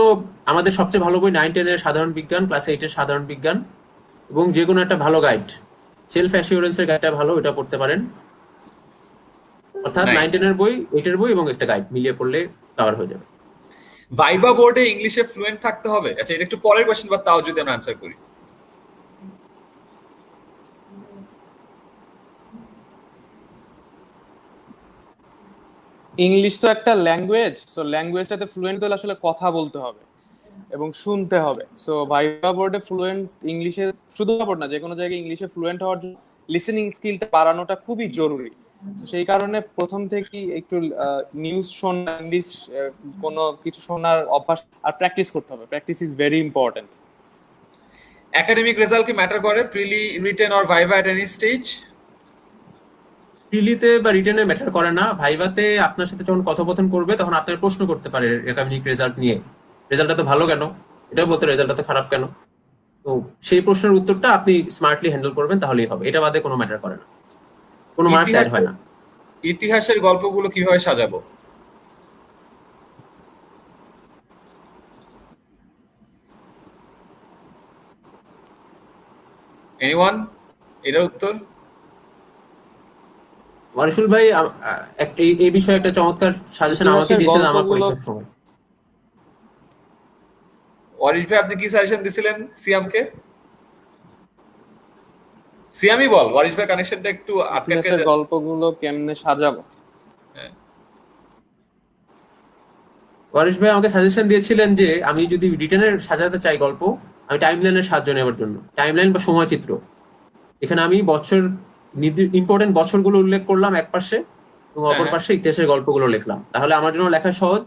আমাদের সবচেয়ে ভালো বই 9-10 এর সাধারণ বিজ্ঞান, ক্লাস 8 এর সাধারণ বিজ্ঞান, এবং যে কোনো একটা ভালো গাইড, সেলফ অ্যাসিওরেন্সের গাইডটা ভালো, এটা পড়তে পারেন। অর্থাৎ 9-10 এর বই, 8 এর বই এবং একটা গাইড মিলিয়ে পড়লে কভার হয়ে যাবে। ভাইবা বোর্ডে ইংলিশে ফ্লুয়েন্ট থাকতে হবে? আচ্ছা, এটা একটু পরের কোশ্চেন, বা তাও যদি আমরা অ্যান্সার করি। ইংলিশ তো একটা ল্যাঙ্গুয়েজ, সো ল্যাঙ্গুয়েজটাতে ফ্লুয়েন্ট হলে আসলে কথা বলতে হবে এবং শুনতে হবে। সো ভাইভা বোর্ডে ফ্লুয়েন্ট ইংলিশে, শুধু বোর্ড না, যে কোনো জায়গায় ইংলিশে ফ্লুয়েন্ট হওয়ার জন্য লিসেনিং স্কিলটা বাড়ানোটা খুবই জরুরি। তো সেই কারণে প্রথম থেকেই একটু নিউজ শোনা, ইংলিশ কোনো কিছু শোনার অভ্যাস আর প্র্যাকটিস করতে হবে। Practice is very important. Academic result কি ম্যাটার করে prelim, written or viva at any stage? প্রিলিতে বা রিটেনে ম্যাটার করে না। ভাইভাতে আপনার সাথে যখন কথোপকথন করবে তখন আপনার প্রশ্ন করতে পারে একাডেমিক রেজাল্ট নিয়ে, রেজাল্টটা তো ভালো কেন, এটাও বলতে রেজাল্টটা তো খারাপ কেন। তো সেই প্রশ্নের উত্তরটা আপনি স্মার্টলি হ্যান্ডেল করবেন, তাহলেই হবে, এটা বাদে কোনো ম্যাটার করে না। কোনো মার্কস অ্যাড হয় না। ইতিহাসের গল্পগুলো কিভাবে সাজাবো? এনিওয়ান এটার উত্তর? ওয়ারিসুল ভাই এই বিষয়ে একটা চমৎকার সাজেশন আমাকে ইতিহাসের দিয়েছেন আমার গল্পগুলো পরীক্ষার সময়। ওয়ারিশ ভাই আপনি কি সাজেশন দিছিলেন সিয়ামকে? সিয়ামই বল, ওয়ারিশ ভাই কানেকশনটা একটু আটকে ইতিহাসের যাচ্ছে। গল্পগুলো কেমনে সাজাবো? হ্যাঁ। ওয়ারিশ ভাই আমাকে সাজেশন দিয়েছিলেন যে আমি যদি রিটেনের সাজাতে চাই গল্প, আমি টাইমলাইনের সাহায্য নেওয়ার জন্য, টাইমলাইন বা সময় চিত্র। এখানে আমি ইম্পর্টেন্ট বছরগুলো উল্লেখ করলাম এক পাশে, এবং অপর হ্যাঁ। পাশে ইতিহাসের গল্পগুলো লিখলাম। তাহলে আমার জন্য লেখা সহজ,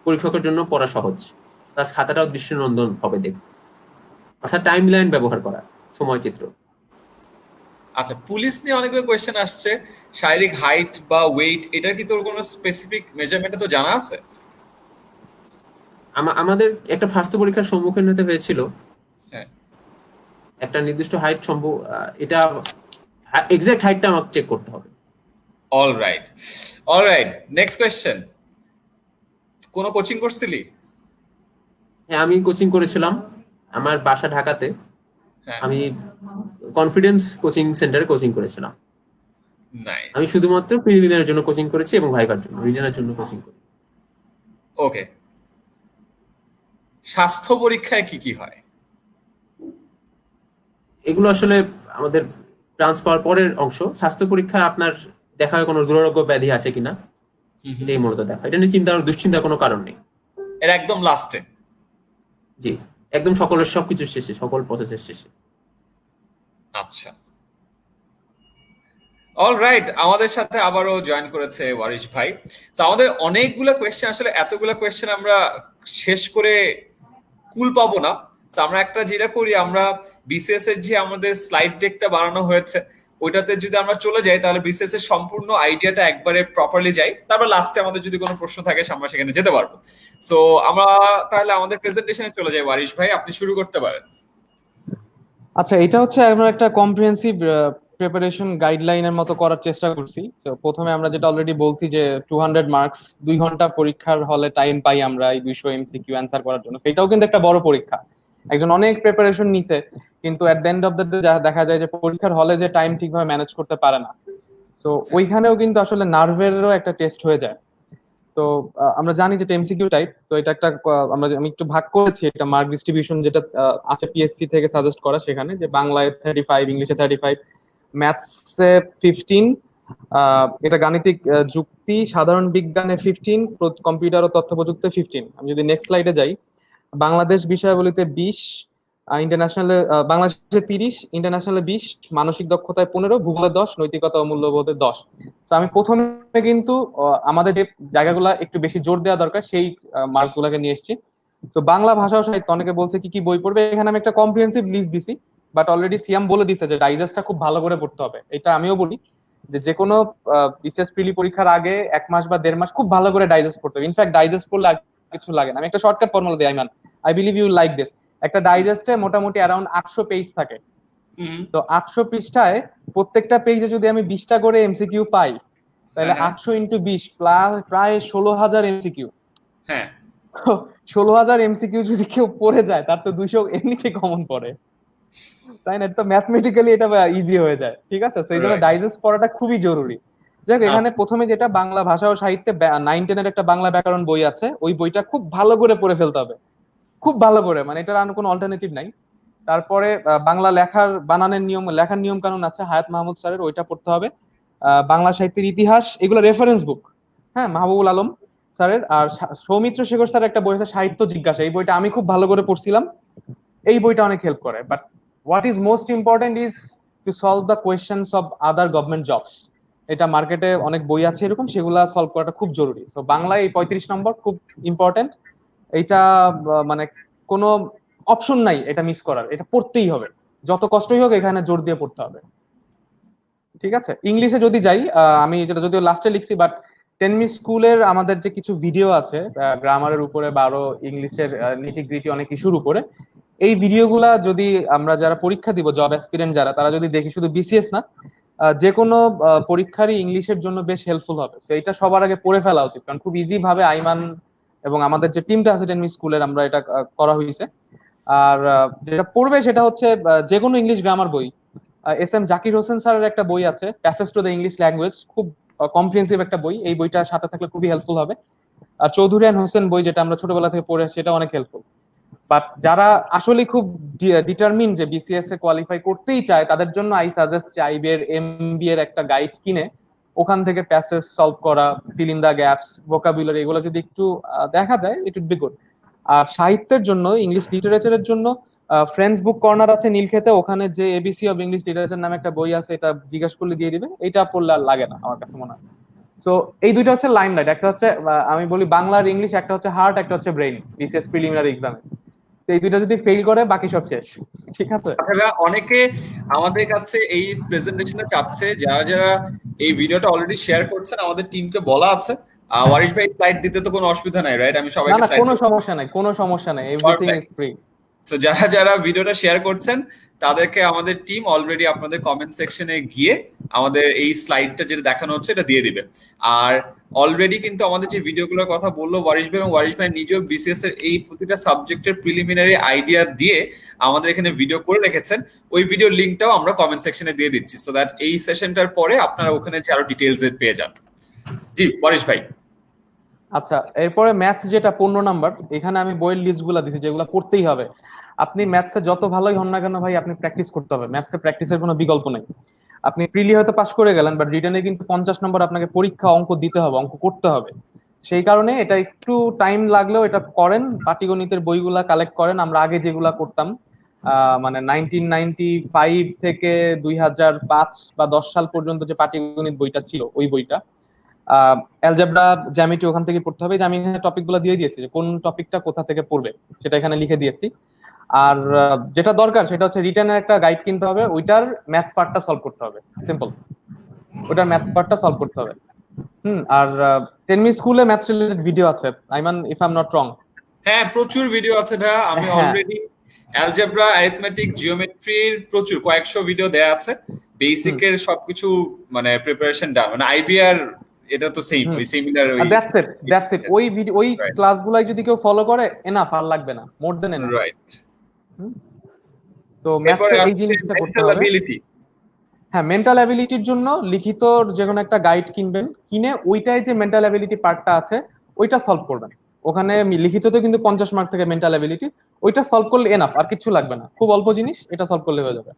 পরীক্ষকের জন্য পড়া সহজ, প্লাস খাতাটাও দৃষ্টিনন্দন হবে দেখতে। অর্থাৎ টাইমলাইন ব্যবহার করা, সময় চিত্র। আচ্ছা, পুলিশ নিয়ে অনেকগুলো কোয়েশ্চেন আসছে, শারীরিক হাইট বা ওয়েট, এটার কি তোর কোনো স্পেসিফিক মেজারমেন্ট তো জানা আছে? আমাদের একটা স্বাস্থ্য পরীক্ষার সম্মুখীন হতে হয়েছিল, হ্যাঁ। একটা নির্দিষ্ট হাইট এটা এক্সাক্ট হাইটটা আমাকে চেক করতে হবে। Alright, next question. কোনো কোচিং করছিলি? হ্যাঁ, আমি কোচিং করেছিলাম, আমার বাসা ঢাকাতে। হ্যাঁ। আমি কনফিডেন্স কোচিং সেন্টারে কোচিং করেছিলাম। নাইস। আমি শুধুমাত্র প্রিলিমিনারির জন্য কোচিং করেছি এবং ভাইবার জন্য, রিটেনের জন্য কোচিং করি। ওকে, স্বাস্থ্য পরীক্ষায় কি কি হয়? এগুলো আসলে আমাদের ট্রান্সফার পরের অংশ। স্বাস্থ্য পরীক্ষা আপনার দেখা হয় কোনো দুরারোগ্য ব্যাধি আছে কিনা, এটাই মূলত দেখা। এটা নিয়ে দুশ্চিন্তার কোনো কারণ নেই। এর একদম লাস্টে? জি, একদম সবকিছু শেষে, সকল প্রসেসের শেষে। আচ্ছা, অলরাইট, আমাদের সাথে আবারও জয়েন করেছে ওয়ারিশ ভাই। তো আমাদের অনেকগুলো কোয়েশ্চেন, আসলে এতগুলো কোয়েশ্চেন আমরা শেষ করে কুল পাবো না। তো আমরা একটা যেটা করি, আমরা বিসিএস এর যে আমাদের স্লাইড ডেকটা বানানো হয়েছে ওইটাতে যদি আমরা চলে যাই, তাহলে বিসিএস এর সম্পূর্ণ আইডিয়াটা একবারে প্রপারলি যাই, তারপর লাস্টে আমাদের যদি কোনো প্রশ্ন থাকে আমরা সেখানে যেতে পারবো। সো আমরা তাহলে আমাদের প্রেজেন্টেশনে চলে যাই। ওয়ারিশ ভাই, আপনি শুরু করতে পারেন। আচ্ছা, এটা হচ্ছে আমরা একটা কম্প্রিহেন্সিভ প্রিপারেশন গাইডলাইনের মতো করার চেষ্টা করছি। তো প্রথমে আমরা যেটা অলরেডি বলছি যে 200 মার্কস, 2 ঘন্টা পরীক্ষার হলে টাইম পাই আমরা এই 200 এমসিকিউ অ্যান্সার করার জন্য। সেটাও কিন্তু একটা বড় পরীক্ষা, একজন অনেক প্রিপারেশন নিছে, কিন্তু এট the end of the day দেখা যায় যে পরীক্ষার হলে যে টাইম ঠিকভাবে ম্যানেজ করতে পারে না। তো ওইখানেও কিন্তু আসলে নার্ভেরও একটা টেস্ট হয়ে যায়। তো আমরা জানি যে এমসিকিউ টাইপ, তো এটা একটা আমি একটু ভাগ করেছি এটা মার্ক ডিস্ট্রিবিউশন, যেটা আছে পিএসসি থেকে সাজেস্ট করা, সেখানে যে বাংলায় 35, ইংলিশে 35, ম্যাথসে 15, এটা গাণিতিক যুক্তি সাধারণ বিজ্ঞানে 15, কম্পিউটার ও তথ্য প্রযুক্তি 15। আমি যদি নেক্সট স্লাইডে যাই, বাংলাদেশ বিষয়াবলিতে 20, ইন্টারন্যাশনালে বাংলাদেশে 30, ইন্টারন্যাশনালে 20, মানসিক দক্ষতায় 15, ভূগোলে 10, নৈতিকতা ও মূল্যবোধে 10। তো আমি প্রথমে কিন্তু আমাদের যে জায়গাগুলো একটু বেশি জোর দেওয়া দরকার সেই মার্কস গুলাকে নিয়ে এসেছি। তো বাংলা ভাষা ও সাহিত্য, অনেকে বলছে কি কি বই পড়বে, এখানে আমি একটা কম্প্রিহেন্সিভ লিস্ট দিছি, বাট অলরেডি সিয়াম বলে দিছে যে ডাইজেস্টটা খুব ভালো করে পড়তে হবে। এটা আমিও বলি যে কোনো বিসিএস প্রিলি পরীক্ষার আগে 1 মাস বা 1.5 মাস খুব ভালো করে ডাইজেস্ট পড়তে হবে। ইনফ্যাক্ট ডাইজেস্ট পড়লে আর কিছু লাগে না। আমি একটা শর্টকাট ফর্মুলা দিই, Aiman, I believe you like this. একটা ডাইজেস্টে মোটামুটি অ্যারাউন্ড 800 পেজ থাকে। তো 800 পৃষ্ঠায় প্রত্যেকটা পেজে যদি আমি 20টা করে এমসিকিউ পাই, তাহলে 800 ইন্টু 20 প্রায় 16,000 এমসিকিউ। হ্যাঁ, 16,000 এমসিকিউ যদি কেউ পড়ে যায়, তার তো 200 এমনিতেই কমন পড়ে, তাই না? এটা তো ম্যাথমেটিক্যালি এটা ইজি হয়ে যায়, ঠিক আছে? সেই জন্য ডাইজেস্ট পড়াটা খুবই জরুরি। যাক, এখানে প্রথমে যেটা বাংলা ভাষা ও সাহিত্যে 9-10 এর একটা বাংলা ব্যাকরণ বই আছে, ওই বইটা খুব ভালো করে পড়ে ফেলতে হবে, খুব ভালো করে, মানে এটার আর কোনো অল্টারনেটিভ নাই। তারপরে বাংলা লেখার নিয়ম কানুন আছে হায়াত মাহমুদ স্যারের, ওইটা পড়তে হবে। বাংলা সাহিত্যের ইতিহাস, এগুলো রেফারেন্স বুক, হ্যাঁ, মাহবুবুল আলম স্যারের। আর সৌমিত্র শেখর স্যার একটা বই আছে সাহিত্য জিজ্ঞাসা, এই বইটা আমি খুব ভালো করে পড়ছিলাম, এই বইটা অনেক হেল্প করে। But what is most important is to solve the questions of other government jobs. এটা মার্কেটে অনেক বই আছে এরকম, সেগুলা সলভ করাটা খুব জরুরি। সো বাংলায় এই 35 নম্বর খুব ইম্পর্টেন্ট। এইটা মানে কোনো অপশন নাই এটা মিস করার, এটা পড়তেই হবে, যত কষ্টই হোক এখানে জোর দিয়ে পড়তে হবে, ঠিক আছে? ইংলিশে যদি যাই, আমি যেটা যদিও লাস্টে লিখছি, বাট টেনমি স্কুলের আমাদের যে কিছু ভিডিও আছে গ্রামারের উপরে বা আরো ইংলিশের নিটিগ্রিটি অনেক ইস্যুর উপরে, এই ভিডিওগুলা যদি আমরা যারা পরীক্ষা দিব, জব অ্যাসপিরেন্ট যারা, তারা যদি দেখি, শুধু বিসিএস না, যে কোনো পরীক্ষারই ইংলিশের জন্য বেশ হেল্পফুল হবে। তো এটা সবার আগে পড়ে ফেলা উচিত, কারণ খুব ইজি ভাবে আইমান এবং আমাদের যে টিমটা আছে টেনমি স্কুলের, আমরা এটা করা হয়েছে। আর যেটা পড়বে সেটা হচ্ছে যে কোনো ইংলিশ গ্রামার বই। এস এম জাকির হোসেন স্যারের একটা বই আছে, passage to the English language, খুব কম্প্রিহেন্সিভ একটা বই। এই বইটা সাথে থাকলে খুবই হেল্পফুল হবে। আর চৌধুরী হোসেন বই, যেটা আমরা ছোটবেলা থেকে পড়ে আসছি, সেটা অনেক হেল্পফুল। বাট যারা আসলে খুব ডিটারমিন যে বিসিএস এ কোয়ালিফাই করতেই চায়, তাদের জন্য আই সাজেস্ট যে আইবি এর এমবি এর একটা গাইড কিনে ওখান থেকে প্যাসেজ সলভ করা, fill in the gaps, vocabulary, এগুলো যদি একটু দেখা যায়, ইট উড বি গুড। আর সাহিত্যের জন্য, ইংলিশ লিটারেচারের জন্য ফ্রেন্ডস বুক কর্নার আছে নীলক্ষেতে, ওখানে যে এবিসি অফ ইংলিশ লিটারেচার নামে একটা বই আছে, এটা জিজ্ঞেস করলে দিয়ে দিবে। এটা পড়লে আর লাগে না আমার কাছে মনে হয়। সো এই দুইটা হচ্ছে লাইন লাইট, একটা হচ্ছে আমি বলি বাংলার ইংলিশ, একটা হচ্ছে হার্ট, একটা হচ্ছে ব্রেইন বিসিএস প্রিলিমিনারি এক্সামে। এই দুইটা যদি ফেল করে বাকি সব শেষ, ঠিক আছে? অনেকে আমাদের কাছে এই প্রেজেন্টেশনে চাচ্ছে, যারা যারা এই ভিডিওটা অলরেডি শেয়ার করছেন, আমাদের টিমকে বলা আছে ওয়ারিশ ভাই স্লাইড দিতে তো কোনো অসুবিধা নাই, রাইট? আমি না সবাইকে না, স্লাইড কোনো সমস্যা নাই, কোনো সমস্যা নাই, এভরিথিং ইজ ফ্রি। সো যারা যারা ভিডিওটা শেয়ার করছেন তাদেরকে আমাদের টিম অলরেডি আপনাদের কমেন্ট সেকশনে গিয়ে আমাদের এই স্লাইডটা যেটা দেখানো হচ্ছে এটা দিয়ে দিবে। আর অলরেডি কিন্তু আমাদের যে ভিডিওগুলোর কথা বললো ওয়ারিশ ভাই, এবং ওয়ারিশ ভাই নিজেও বিসিএস এর এই প্রতিটা সাবজেক্টের প্রিলিমিনারি আইডিয়া দিয়ে আমাদের এখানে ভিডিও করে রেখেছেন, ওই ভিডিও লিঙ্কটাও আমরা কমেন্ট সেকশনে দিয়ে দিচ্ছি, সো দ্যাট এই সেশনটার পরে আপনারা ওখানে যে আরো ডিটেইলস পেয়ে যান। জি ওয়ারিশ ভাই। আচ্ছা, এরপরে ম্যাথস যেটা 15 নাম্বার, এখানে আমি বইয়ের লিস্ট গুলা দিচ্ছি যেগুলো পড়তেই হবে। আপনি ম্যাথসে যত ভালোই হন না কেন ভাই, আপনি প্র্যাকটিস করতে হবে। ম্যাথসে প্র্যাকটিসের কোনো বিকল্প নেই। আপনি প্রিলি হয়তো পাস করে গেলেন, বাট রিটেনে কিন্তু 50 নম্বর আপনাকে পরীক্ষা অঙ্ক দিতে হবে, অঙ্ক করতে হবে। সেই কারণে এটা একটু টাইম লাগলেও এটা করেন, পাটিগণিতের বইগুলা কালেক্ট করেন। আমরা আগে যেগুলা করতাম, মানে 1995 থেকে 2005 বা 10 সাল পর্যন্ত যে পাটিগণিত বইটা ছিল, ওই বইটা, অ্যালজেব্রা, জ্যামিতি ওখান থেকে পড়তে হবে। যে আমি এখানে টপিকগুলো দিয়ে দিয়েছি, যে কোন টপিকটা কোথা থেকে পড়বে সেটা এখানে লিখে দিয়েছি। আর যেটা দরকার সেটা হচ্ছে রিটেনের একটা গাইড কিনতে হবে, ওইটার ম্যাথস পার্টটা সলভ করতে হবে, সিম্পল, ওইটার ম্যাথস পার্টটা সলভ করতে হবে। আর টেনমি স্কুলে ম্যাথস রিলেটেড ভিডিও আছে, Aiman, if I am not wrong. হ্যাঁ, প্রচুর ভিডিও আছে ভাইয়া। আমি অলরেডি অ্যালজেব্রা, অ্যারিথমেটিক, জিওমেট্রির প্রচুর কয়েকশো ভিডিও দেয়া আছে। বেসিকের সবকিছু মানে প্রিপারেশন ডান, মানে আইবিআর এটা তো সেম, ওই সিমিলার, ওই দ্যাটস ইট। ওই ভিডিও, ওই ক্লাসগুলাই যদি কেউ ফলো করে, এনাফ, আর লাগবে না, মোর দেন এনাফ, রাইট। তো ম্যাথসে এই জিনিসটা করতে হবে। হ্যাঁ, মেন্টাল অ্যাবিলিটির জন্য লিখিত যে কোনো একটা গাইড কিনবেন, কিনে ওইটাই যে মেন্টাল অ্যাবিলিটি পার্টটা আছে ওইটা সলভ করবেন। ওখানে লিখিততে কিন্তু 50 মার্ক থেকে মেন্টাল অ্যাবিলিটি, ওইটা সলভ করলে এনাফ, আর কিছু লাগবে না, খুব অল্প জিনিস, এটা সলভ করলে হয়ে যাবে।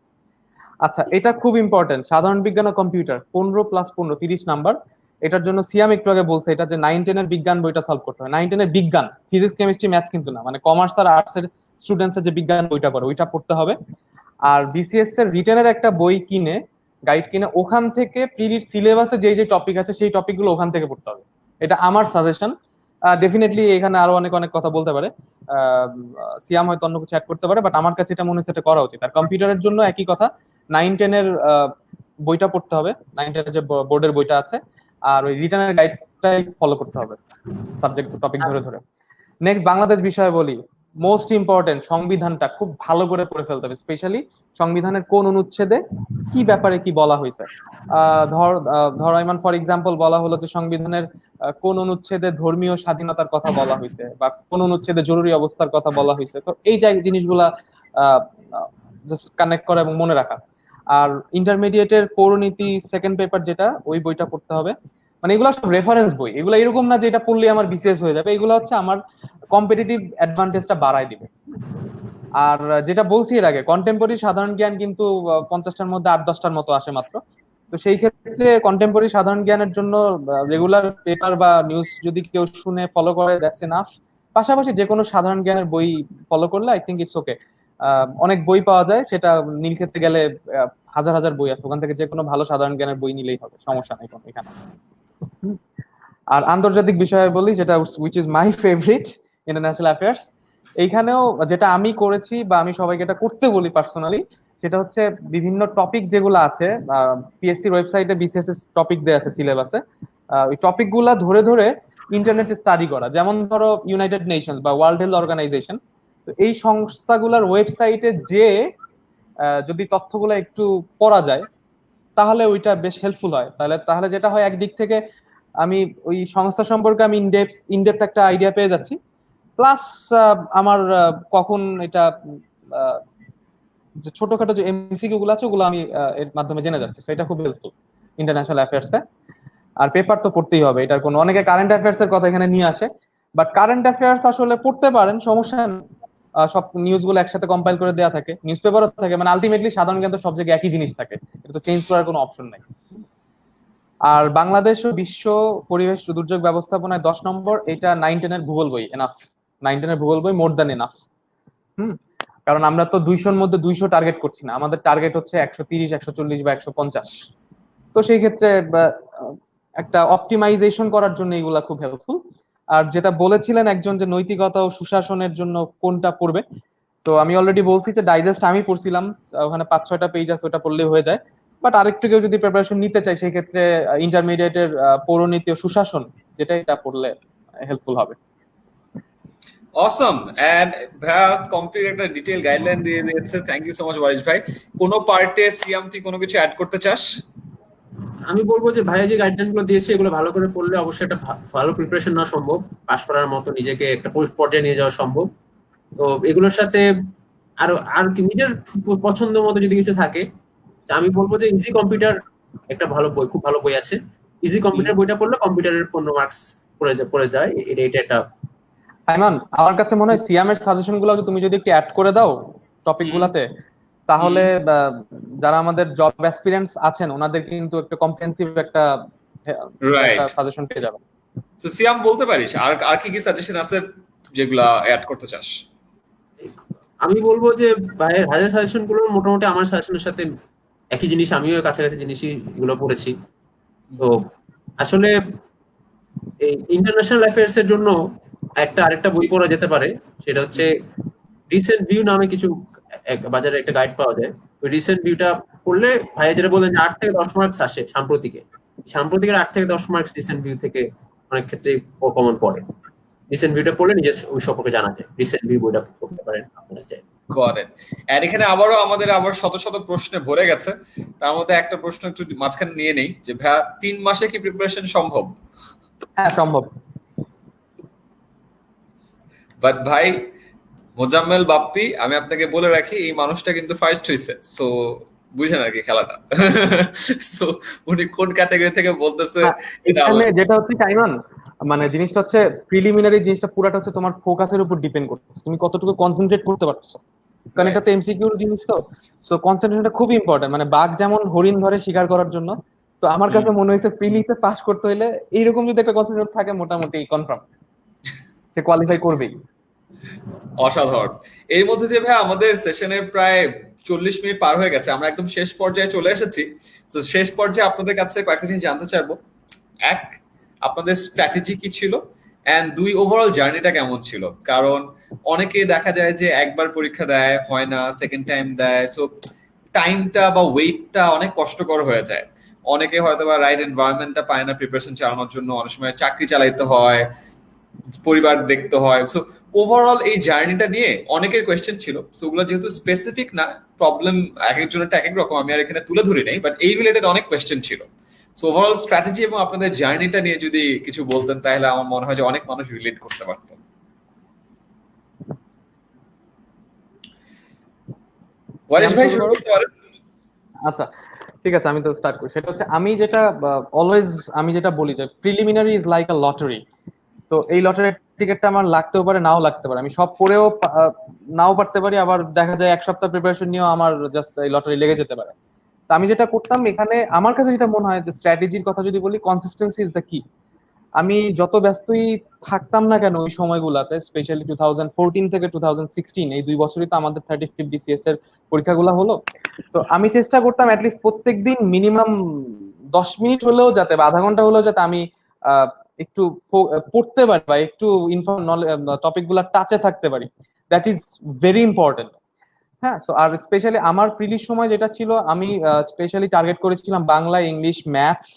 আচ্ছা, এটা খুব ইম্পর্টেন্ট, সাধারণ বিজ্ঞান ও কম্পিউটার 15+15 30 নাম্বার। এটার জন্য সিয়াম একটু আগে বলছে, এটা যে 9-10 এর বিজ্ঞান বইটা সলভ করতে হয়। 9-10 এর বিজ্ঞান, ফিজিক্স, কেমিস্ট্রি, ম্যাথস কিন্তু না, মানে কমার্স আর আর্টস এর স্টুডেন্টস যে বিজ্ঞান বইটা পড়ে ওইটা পড়তে হবে। আর বিসিএস এর রিটেনের একটা বই কিনে, গাইড কিনে, ওখান থেকে প্রিলির সিলেবাসে যে যে টপিক আছে সেই টপিকগুলো ওখান থেকে পড়তে হবে। এটা আমার সাজেশন। ডেফিনেটলি এখানে আরো অনেক অনেক কথা বলতে পারে, সিয়াম হয়তো অন্য কিছু অ্যাড করতে পারে, বাট আমার কাছে এটা মনে হচ্ছে এটা করা উচিত। আর কম্পিউটারের জন্য একই কথা, 9-10 এর বইটা পড়তে হবে, 9-10 এর যে বোর্ডের বইটা আছে, আর ওই রিটেনের গাইডটাই ফলো করতে হবে সাবজেক্ট টপিক ধরে ধরে। নেক্সট বাংলাদেশ বিষয়ে বলি, মোস্ট ইম্পর্টেন্ট, সংবিধানটা খুব ভালো করে পড়ে ফেলতে হবে, স্পেশালি সংবিধানের কোন অনুচ্ছেদে কি ব্যাপারে কি বলা হয়েছে। ধর আইমান, ফর এক্সাম্পল বলা হলো যে সংবিধানের কোন অনুচ্ছেদে ধর্মীয় স্বাধীনতার কথা বলা হয়েছে, বা কোন অনুচ্ছেদে জরুরি অবস্থার কথা বলা হয়েছে। তো এই জিনিসগুলা জাস্ট কানেক্ট করা এবং মনে রাখা। আর ইন্টারমিডিয়েটের পৌরনীতি সেকেন্ড পেপার যেটা, ওই বইটা পড়তে হবে। মানে এগুলো সব রেফারেন্স বই, এগুলো এরকম না যে এটা পড়লে আমার বিসিএস হয়ে যাবে, এগুলো হচ্ছে আমার কম্পিটিটিভ অ্যাডভান্টেজটা বাড়ায় দিবে। আর যেটা বলছি এর আগে, কন্টেম্পোরারি সাধারণ জ্ঞান কিন্তু 50টার মধ্যে 8-10টার মতো আসে মাত্র। তো সেই ক্ষেত্রে কন্টেম্পোরারি সাধারণ জ্ঞানের জন্য রেগুলার পেপার বা নিউজ যদি কেউ শুনে ফলো করে, দ্যাটস এনাফ। পাশাপাশি যে কোনো সাধারণ জ্ঞানের বই ফলো করলে আই থিঙ্ক ইটস ওকে। অনেক বই পাওয়া যায়, সেটা নীলক্ষেতে গেলে হাজার হাজার বই আছে, ওখান থেকে যে কোনো ভালো সাধারণ জ্ঞানের বই নিলেই হবে, সমস্যা নেই কোনো এখানে। আর আন্তর্জাতিক বিষয়ে বলি, যেটা which is my favourite, international affairs. এইখানেও যেটা আমি করেছি বা আমি সবাইকে এটা করতে বলি পার্সোনালি, সেটা হচ্ছে বিভিন্ন টপিক যেগুলো আছে, পিএসসির ওয়েবসাইটে বিসিএস এর টপিক দেয়া আছে সিলেবাসে, ওই টপিক গুলা ধরে ধরে ইন্টারনেটে স্টাডি করা। যেমন ধরো ইউনাইটেড নেশনস বা ওয়ার্ল্ড হেলথ অর্গানাইজেশন, তো এই সংস্থাগুলোর ওয়েবসাইটে যে যদি তথ্যগুলো একটু পড়া যায়, তাহলে ওইটা বেশ হেল্পফুল হয়। তাহলে যেটা হয়, একদিক থেকে আমি ওই সংস্থা সম্পর্কে আমি ইনডেপথ একটা আইডিয়া পেয়ে যাচ্ছি, প্লাস আমার কখন এটা আহ, যে ছোটখাটো যে এমসিকিউ গুলো আছে ওগুলো আমি এর মাধ্যমে জেনে যাচ্ছি, সেটা খুব হেল্পফুল ইন্টারন্যাশনাল অ্যাফেয়ার্স এ। আর পেপার তো পড়তেই হবে, এটার কোনো, অনেকে কারেন্ট অ্যাফেয়ার্স এর কথা এখানে নিয়ে আসে, বাট কারেন্ট অ্যাফেয়ার্স আসলে পড়তে পারেন, সমস্যা নেই। সব নিউজ গুলো একসাথে কম্পাইল করে দেওয়া থাকে, নিউজ পেপারও থাকে, মানে আলটিমেটলি সাধারণ জ্ঞান তো সব জায়গায় একই জিনিস থাকে, এটা তো চেঞ্জ করার কোনো অপশন নাই। আর বাংলাদেশ ও বিশ্ব পরিবেশ দুর্যোগ ব্যবস্থাপনায় 10 নম্বর, এটা 9-10 এর ভূগোল বই এনাফ। 9-10 এর ভূগোল বই মোর দ্যান এনাফ। হুম। কারণ আমরা তো 200-র মধ্যে 200 টার্গেট করছি না, আমাদের টার্গেট হচ্ছে 130, 140 বা 150। তো সেই ক্ষেত্রে একটা অপটিমাইজেশন করার জন্য এগুলা খুব হেল্পফুল। আর যেটা বলেছিলেন একজন, যে নৈতিকতা ও সুশাসনের জন্য কোনটা পড়বে, তো আমি অলরেডি বলছি যে ডাইজেস্ট আমি পড়ছিলাম, ওখানে 5-6টা পেজ আছে, ওটা পড়লেই হয়ে যায়। বাট আরেকটু কেউ যদি প্রিপারেশন নিতে চাই, সেই ক্ষেত্রে ইন্টারমিডিয়েটের পৌরনীতি ও সুশাসন, যেটা এটা পড়লে হেল্পফুল হবে। অসম। এন্ড ভাইয়া কমপ্লিট একটা ডিটেইল গাইডলাইন দিয়ে দিয়েছে, thank you so much Waris ভাই। কোনো পার্টে সিয়াম তুই কোনো কিছু অ্যাড করতে চাস? আমি বলবো যে ভাইয়া যে গাইডলাইন গুলো দিয়েছে এগুলো ভালো করে পড়লে অবশ্যই একটা ভালো প্রিপারেশন নেওয়া সম্ভব, পাশ করার মতো নিজেকে একটা পর্যায়ে নিয়ে যাওয়া সম্ভব। তো এগুলোর সাথে আর কি নিজের পছন্দ মতো যদি কিছু থাকে, আমি বলবো যে ইজি কম্পিউটার একটা ভালো বই, খুব ভালো বই আছে। ইজি কম্পিউটার বইটা পড়লে কম্পিউটারের 15 মার্কস পড়ে যায়, এটা একটা। আইমান, আমার কাছে মনে হয় সিয়াম এর সাজেশন গুলো তুমি যদি একটু অ্যাড করে দাও টপিক গুলাতে, তাহলে যারা আমাদের জব এক্সপিরিয়েন্স আছেন ওনাদের কিন্তু একটা কম্প্রিহেনসিভ একটা রাইট। সাজেশন পেয়ে যাবে। তো সিয়াম বলতে পারিস আর আর কি কি সাজেশন আছে যেগুলা অ্যাড করতে চাস? আমি বলবো যে ভাইয়ের হাজার সাজেশন গুলো মোটামুটি আমার সাজেশনের সাথে একই জিনিস, আমিও কাছাকাছি জিনিসই এগুলো পড়েছি। তো আসলে এই ইন্টারন্যাশনাল অ্যাফেয়ার্স এর জন্য আরেকটা বই পড়া যেতে পারে, সেটা হচ্ছে রিসেন্ট ভিউ নামে কিছু, বাজারে একটা গাইড পাওয়া যায়। ওই রিসেন্ট ভিউটা পড়লে ভাইয়া যেটা বললেন যে 8 থেকে 10 মার্কস আসে সাম্প্রতিকের 8 থেকে 10 মার্কস রিসেন্ট ভিউ থেকে অনেক ক্ষেত্রে কমন পড়ে। রিসেন্ট ভিউটা পড়লে নিজের ওই সম্পর্কে জানা যায়। রিসেন্ট ভিউ বইটা পড়তে পারেন আপনারা চাই। করেন। আর এখানে আমাদের শত শত প্রশ্নে ভরে গেছে, তার মধ্যে একটা প্রশ্ন একটু মাঝখানে নিয়ে নেই, যে ভাইয়া 3 মাসে কি প্রিপারেশন সম্ভব? হ্যাঁ, সম্ভব। বাট ভাই মোজাম্মেল বাপ্পি, আমি আপনাকে বলে রাখি এই মানুষটা কিন্তু ফার্স্ট হইছে, সো বুঝেন আর কি খেলাটা। সো উনি কোন ক্যাটাগরি থেকে বলতেছে এখানে যেটা হচ্ছে টাইমান, মানে জিনিসটা হচ্ছে প্রিলিমিনারি জিনিসটা পুরাটা হচ্ছে তোমার ফোকাসের উপর ডিপেন্ড করতেছে, তুমি কতটুকু কনসেন্ট্রেট করতে পারছো, কারণ এটা তো এমসিকিউর জিনিস, তো সো কনসেন্ট্রেশনটা খুব ইম্পর্টেন্ট। মানে বাঘ যেমন হরিণ ধরে শিকার করার জন্য, তো আমার কাছে মনে হয়েছে প্রিলিতে পাস করতে হলে এইরকম যদি একটা কনসেন্ট্রেট থাকে, মোটামুটি কনফার্ম সে কোয়ালিফাই করবেই। অসাধারণ। এর মধ্যে দিয়ে ভাই আমাদের সেশনের প্রায় 40 মিনিট পার হয়ে গেছে, আমরা একদম শেষ পর্যায়ে চলে এসেছি। তো শেষ পর্যায়ে আপনাদের কাছে কয়েকটা জিনিস জানতে চাইবো। এক, আপনাদের স্ট্র্যাটেজি কি ছিল, এন্ড 2, ওভারঅল জার্নিটা কেমন ছিল? কারণ অনেকে দেখা যায় যে একবার পরীক্ষা দেয়, হয় না, সেকেন্ড টাইম দেয়, সো টাইমটা বা ওয়েটটা অনেক কষ্টকর হয়ে যায়। অনেকে হয়তো বা রাইট এনভায়রনমেন্টটা পায় না প্রিপারেশন চালানোর জন্য, অনেক সময় চাকরি চালাইতে হয়, পরিবার দেখতে হয়। সো ওভারঅল এই জার্নিটা নিয়ে অনেকের কোয়েশ্চেন ছিল, সো ওগুলো যেহেতু স্পেসিফিক না, প্রবলেম এক একজনের এক এক রকম, আমি আর এখানে তুলে ধরি নাই, বাট এই রিলেটেড অনেক কোয়েশ্চেন ছিল। সো ওভারঅল স্ট্র্যাটেজি এবং আপনাদের জার্নিটা নিয়ে যদি কিছু বলতেন, তাহলে আমার মনে হয় যে অনেক মানুষ রিলেট করতে পারতো। ওয়ারিশ ভাই শুরু করতে পারেন। আচ্ছা, ঠিক আছে, আমি তো স্টার্ট করি। সেটা হচ্ছে আমি যেটা বলি যে preliminary is like a lottery. তো এই লটারির টিকিটটা আমার লাগতেও পারে, নাও লাগতে পারে, আমি সব পড়েও নাও পারতে পারি, আবার দেখা যায় এক সপ্তাহ প্রিপারেশন নিয়েও আমার জাস্ট এই লটারি লেগে যেতে পারে। তো আমি যেটা করতাম এখানে, আমার কাছে যেটা মনে হয় যে স্ট্র্যাটেজির কথা যদি বলি, কনসিস্টেন্সি ইজ দ্য কি। আমি যত ব্যস্তই থাকতাম না কেন ওই সময়গুলোতে, স্পেশালি 2014 থেকে 2016, এই 2 বছরই তো আমাদের 30-50 BCS এর পরীক্ষাগুলো হলো। তো আমি চেষ্টা করতাম অ্যাটলিস্ট প্রত্যেকদিন মিনিমাম 10 মিনিট হলেও যাতে, বা আধা ঘন্টা হলেও যাতে আমি একটু পড়তে পারি, বা একটু টপিক গুলা টাচে থাকতে পারি। That is very important. হ্যাঁ, সো আর স্পেশালি আমার প্রিলির সময় যেটা ছিল, আমি স্পেশালি টার্গেট করেছিলাম Bangla, English, maths,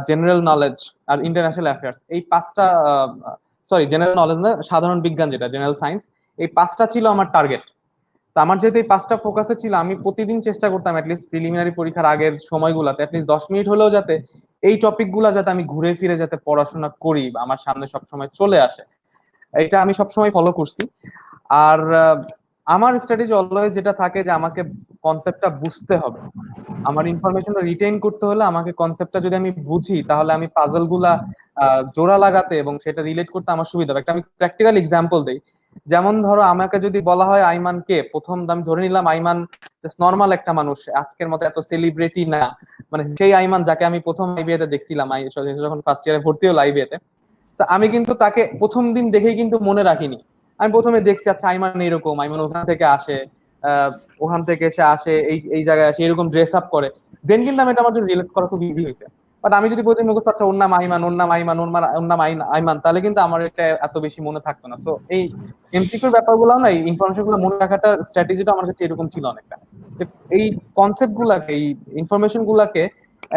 general knowledge আর ইন্টারন্যাশনাল অ্যাফেয়ার্স। এই 5টা, সরি জেনারেল নলেজ না, সাধারণ বিজ্ঞান যেটা জেনারেল সায়েন্স, এই 5টা ছিল আমার টার্গেট। তো আমার যেহেতু এই 5টা ফোকাসে ছিল, আমি প্রতিদিন চেষ্টা করতাম অ্যাটলিস্ট প্রিলিমিনারি পরীক্ষার আগের সময়গুলোতে অ্যাটলিস্ট 10 মিনিট হলেও যাতে এই টপিক গুলা যাতে আমি ঘুরে ফিরে যাতে পড়াশোনা করি বা আমার সামনে সবসময় চলে আসে, এটা আমি সবসময় ফলো করছি। আর আমার স্ট্র্যাটেজি অলওয়েজ যেটা থাকে যে আমাকে কনসেপ্টটা বুঝতে হবে। আমার ইনফরমেশনটা রিটেইন করতে হলে আমাকে কনসেপ্টটা যদি আমি বুঝি, তাহলে আমি পাজল গুলা জোড়া লাগাতে এবং সেটা রিলেট করতে আমার সুবিধা হবে। একটা আমি প্র্যাকটিক্যাল এক্সাম্পল দিই। যেমন ধরো আমাকে যদি বলা হয় আইমান কে, প্রথম আমি ধরে নিলাম আইমান নর্মাল একটা মানুষ, আজকের মতো এত সেলিব্রিটি না, মানে সেই আইমান যাকে আমি প্রথম আইবিএতে দেখছিলাম যখন ফার্স্ট ইয়ারে ভর্তি হলো আইবিএতে। তা আমি কিন্তু তাকে প্রথম দিন দেখেই কিন্তু মনে রাখিনি। আমি প্রথমে দেখছি আচ্ছা আইমান এরকম, আইমান ওখান থেকে আসে, ওখান থেকে সে আসে, এই এই জায়গায় আসে, এরকম ড্রেস আপ করে। দেন কিন্তু আমি এটা আমার জন্য রিলেট করা খুব ইজি হয়েছে। বাট আমি যদি প্রতিদিন মুখস্থ আচ্ছা ওর নাম আইমান, ওর নাম আইমান, ওর নাম আইমান, তাহলে কিন্তু আমার এটা এত বেশি মনে থাকতো না। সো এই এমসিকিউর ব্যাপারগুলো না, এই ইনফরমেশন গুলো মনে রাখাটা স্ট্র্যাটেজিটা আমার কাছে এরকম ছিল অনেকটা। যে এই কনসেপ্ট গুলাকে, এই ইনফরমেশন গুলাকে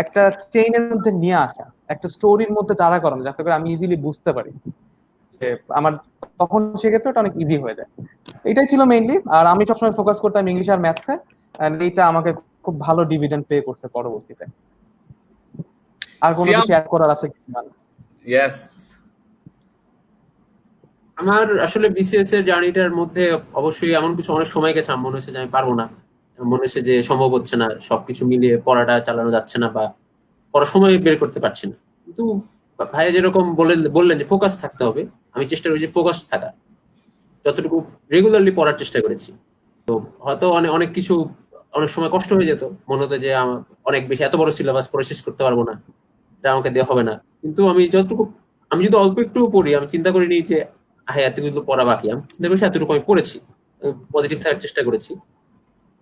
একটা চেইনের মধ্যে নিয়ে আসা, একটা স্টোরির মধ্যে দাঁড়া করানো, যাতে করে আমি ইজিলি বুঝতে পারি, যে আমার তখন সেক্ষেত্রে এটা অনেক ইজি হয়ে যায়। এটাই ছিল মেইনলি। আর আমি সবসময় ফোকাস করতাম ইংলিশ আর ম্যাথসে, এন্ড এইটা আমাকে খুব ভালো ডিভিডেন্ড পে করছে পরবর্তীতে। আর কোনো সিয়াম, কিছু অ্যাড করার আছে কিনা? ইয়েস। আমার আসলে বিসিএস এর জার্নিটার মধ্যে অবশ্যই এমন কিছু অনেক সময় গেছে আমার মনে হচ্ছে যে আমি পারবো না, মনে হচ্ছে যে সম্ভব হচ্ছে না, সবকিছু মিলিয়ে পড়াটা চালানো যাচ্ছে না বা পড়ার সময় বের করতে পারছি না। কিন্তু ভাইয়া যেরকম বললেন যে ফোকাস থাকতে হবে, আমি চেষ্টা করেছি ফোকাস থাকা, যতটুকু রেগুলারলি পড়ার চেষ্টা করেছি। তো হয়তো অনেক অনেক কিছু অনেক সময় কষ্ট হয়ে যেত, মনে হতো যে আমার অনেক বেশি এত বড় সিলেবাস পড়ে শেষ করতে পারবো না, এটা আমাকে দেওয়া হবে না। কিন্তু আমি যদি অল্প একটু পড়ি, আমি চিন্তা করিনি যে হ্যাঁ এতগুলো পড়া বাকি, আমি চিন্তা করছি এতটুকু আমি পড়েছি, পজিটিভ থাকার চেষ্টা করেছি।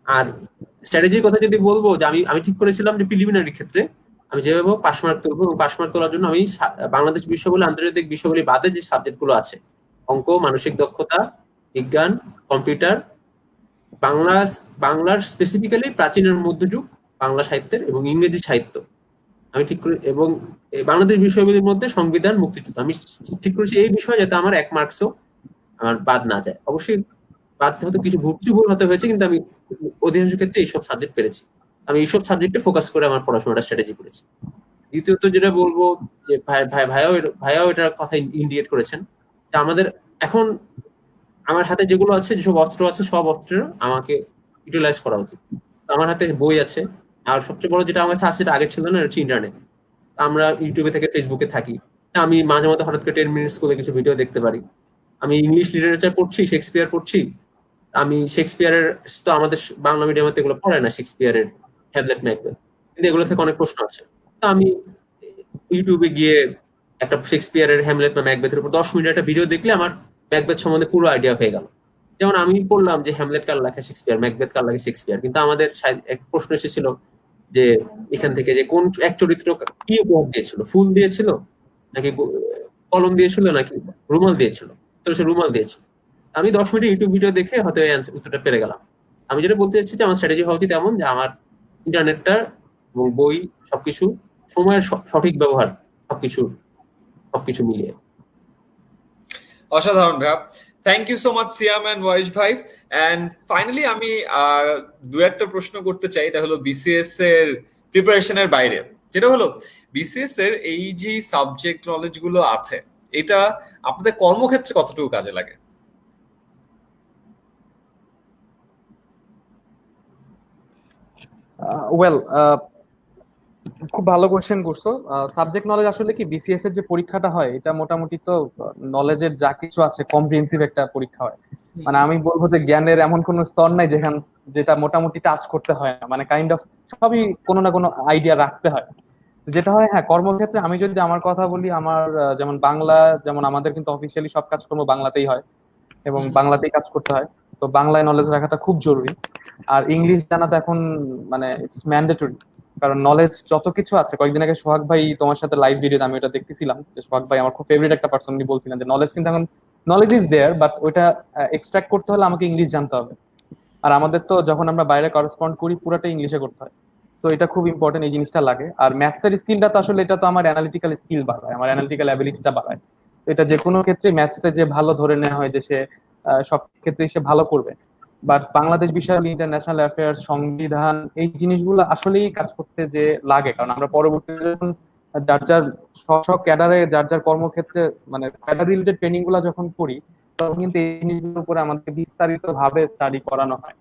আর স্ট্র্যাটেজির কথা যদি বলবো, যে আমি আমি ঠিক করেছিলাম যে প্রিলিমিনারি ক্ষেত্রে আমি যেভাবে পাস মার্ক তুলবো, এবং পাস মার্ক তোলার জন্য আমি বাংলাদেশ বিশ্ববিদ্যালয় আন্তর্জাতিক বিশ্ববিদ্যালয় বাদে যে সাবজেক্ট গুলো আছে, অঙ্ক, মানসিক দক্ষতা, বিজ্ঞান, কম্পিউটার, বাংলা, বাংলার স্পেসিফিক্যালি প্রাচীনের মধ্যযুগ, বাংলা সাহিত্যের এবং ইংরেজি সাহিত্য আমি ঠিক করে, এবং বাংলাদেশ বিশ্ববিদ্যালয়ের মধ্যে সংবিধান, মুক্তিযুদ্ধ আমি ঠিক করেছি এই বিষয়ে, যাতে আমার 1 মার্কসও আমার বাদ না যায়। অবশ্যই বাদ হয়তো কিছু ভুল হতে হয়েছে, কিন্তু আমি অধিকাংশ ক্ষেত্রে এইসব সাবজেক্ট পেরেছি। আমি এইসব সাবজেক্টে ফোকাস করে আমার পড়াশোনাটা স্ট্র্যাটেজি করেছি। দ্বিতীয়ত যেটা বলবো, যে ভাইয়াও এটার কথা ইন্ডিকেট করেছেন, যে আমাদের এখন আমার হাতে যেগুলো আছে, যেসব অস্ত্র আছে, সব অস্ত্র আমাকে ইউটিলাইজ করা উচিত। আমার হাতে বই আছে, আর সবচেয়ে বড় যেটা আমার কাছে আছে, যেটা আগে ছিল না, হচ্ছে ইন্টারনেট। আমরা ইউটিউবে থেকে ফেসবুকে থাকি, আমি মাঝে মধ্যে হঠাৎ করে 10 মিনিটস করে কিছু ভিডিও দেখতে পারি। আমি ইংলিশ লিটারেচার পড়ছি, শেক্সপিয়ার পড়ছি, আমি শেক্সপিয়ারের, তো আমাদের বাংলা মিডিয়ামে এগুলো পড়ে না, শেক্সপিয়ারের হ্যামলেট ম্যাকবেথ, কিন্তু এগুলো থেকে অনেক প্রশ্ন আছে। তো আমি ইউটিউবে গিয়ে একটা শেক্সপিয়ারের হ্যামলেট বা ম্যাকবেথের উপর 10 মিনিট একটা ভিডিও দেখলে আমার ম্যাকবেথ সম্বন্ধে পুরো আইডিয়া হয়ে গেল। যেমন আমি বললাম যে হ্যামলেট কার লেখা শেক্সপিয়ার, ম্যাকবেথ কার লেখা শেক্সপিয়ার, কিন্তু আমাদের এক প্রশ্ন এসেছিল যে এখান থেকে যে কোন এক চরিত্র কি উপহার দিয়েছিল, ফুল দিয়েছিল নাকি কলম দিয়েছিল নাকি রুমাল দিয়েছিল, তো সে রুমাল দিয়েছিল। আমি 10 মিনিট ইউটিউব ভিডিও দেখে হয়তো এই উত্তরটা পেরে গেলাম। আমি যেটা বলতে চাচ্ছি যে আমার স্ট্র্যাটেজি হওয়া উচিত এমন, যে আমার ইন্টারনেটটা এবং বই সবকিছু, সময়ের সঠিক ব্যবহার, সবকিছু সবকিছু মিলিয়ে। অসাধারণ ভাইয়া, thank you so much Siam and Waris ভাই। এন্ড ফাইনালি আমি দু একটা প্রশ্ন করতে চাই, এটা হলো বিসিএস এর প্রিপারেশনের বাইরে, যেটা হলো বিসিএস এর এই যে সাবজেক্ট নলেজ গুলো আছে, এটা আপনাদের কর্মক্ষেত্রে কতটুকু কাজে লাগে? ওয়েল, খুব ভালো কোয়েশ্চেন করছো। সাবজেক্ট নলেজ আসলে কি, বিসিএস এর যে পরীক্ষাটা হয় এটা মোটামুটি তো নলেজের যা কিছু আছে কম্প্রিহেন্সিভ একটা পরীক্ষা হয়। মানে আমি বলবো যে জ্ঞানের এমন কোনো স্তর নাই যেটা মোটামুটি টাচ করতে হয় না, মানে কাইন্ড অফ সবই কোনো না কোনো আইডিয়া রাখতে হয়। যেটা হয়, হ্যাঁ, কর্মক্ষেত্রে আমি যদি আমার কথা বলি, আমার যেমন বাংলা, যেমন আমাদের কিন্তু অফিসিয়ালি সব কাজকর্ম বাংলাতেই হয় এবং বাংলাতেই কাজ করতে হয়। তো বাংলায় নলেজ রাখাটা খুব জরুরি। আর ইংলিশ জানা তো এখন মানে ইটস ম্যান্ডেটরি, কারণ নলেজ যত কিছু আছে। কয়েকদিন আগে সোহাগ ভাই তোমার সাথে লাইভ ভিডিও আমি ওটা দেখতেছিলাম, যে সোহাগ ভাই আমার খুব ফেভারিট একটা পার্সন, উনি বলছিলেন যে নলেজ কিন্তু এখন, নলেজ ইজ দেয়ার, বাট ওইটা এক্সট্রাক্ট করতে হলে আমাকে ইংলিশ জানতে হবে। আর আমাদের তো যখন আমরা বাইরে করেসপন্ড করি পুরাটা ইংলিশে করতে হয়। তো এটা খুব ইম্পর্টেন্ট, এই জিনিসটা লাগে। আর ম্যাথসের স্কিলটা তো আসলে, এটা তো আমার অ্যানালিটিক্যাল স্কিল বাড়ায়, আমার অ্যানালিটিক্যাল অ্যাবিলিটিটা বাড়ায়। তো এটা যে কোনো ক্ষেত্রে ম্যাথসে যে ভালো ধরে নেওয়া হয় যে সে সব ক্ষেত্রে সে ভালো করবে, বাট বাংলাদেশ বিষয়, ইন্টারন্যাশনাল অ্যাফেয়ার্স, সংবিধান, এই জিনিসগুলো আসলেই কাজ করতে যে লাগে, কারণ আমরা পরবর্তীতে যখন যার যার স্ব ক্যাডারে যার যার কর্মক্ষেত্রে মানে ক্যাডার রিলেটেড ট্রেনিং গুলা যখন করি, তখন কিন্তু এই জিনিসগুলোর উপরে আমাদেরকে বিস্তারিত ভাবে স্টাডি করানো হয়।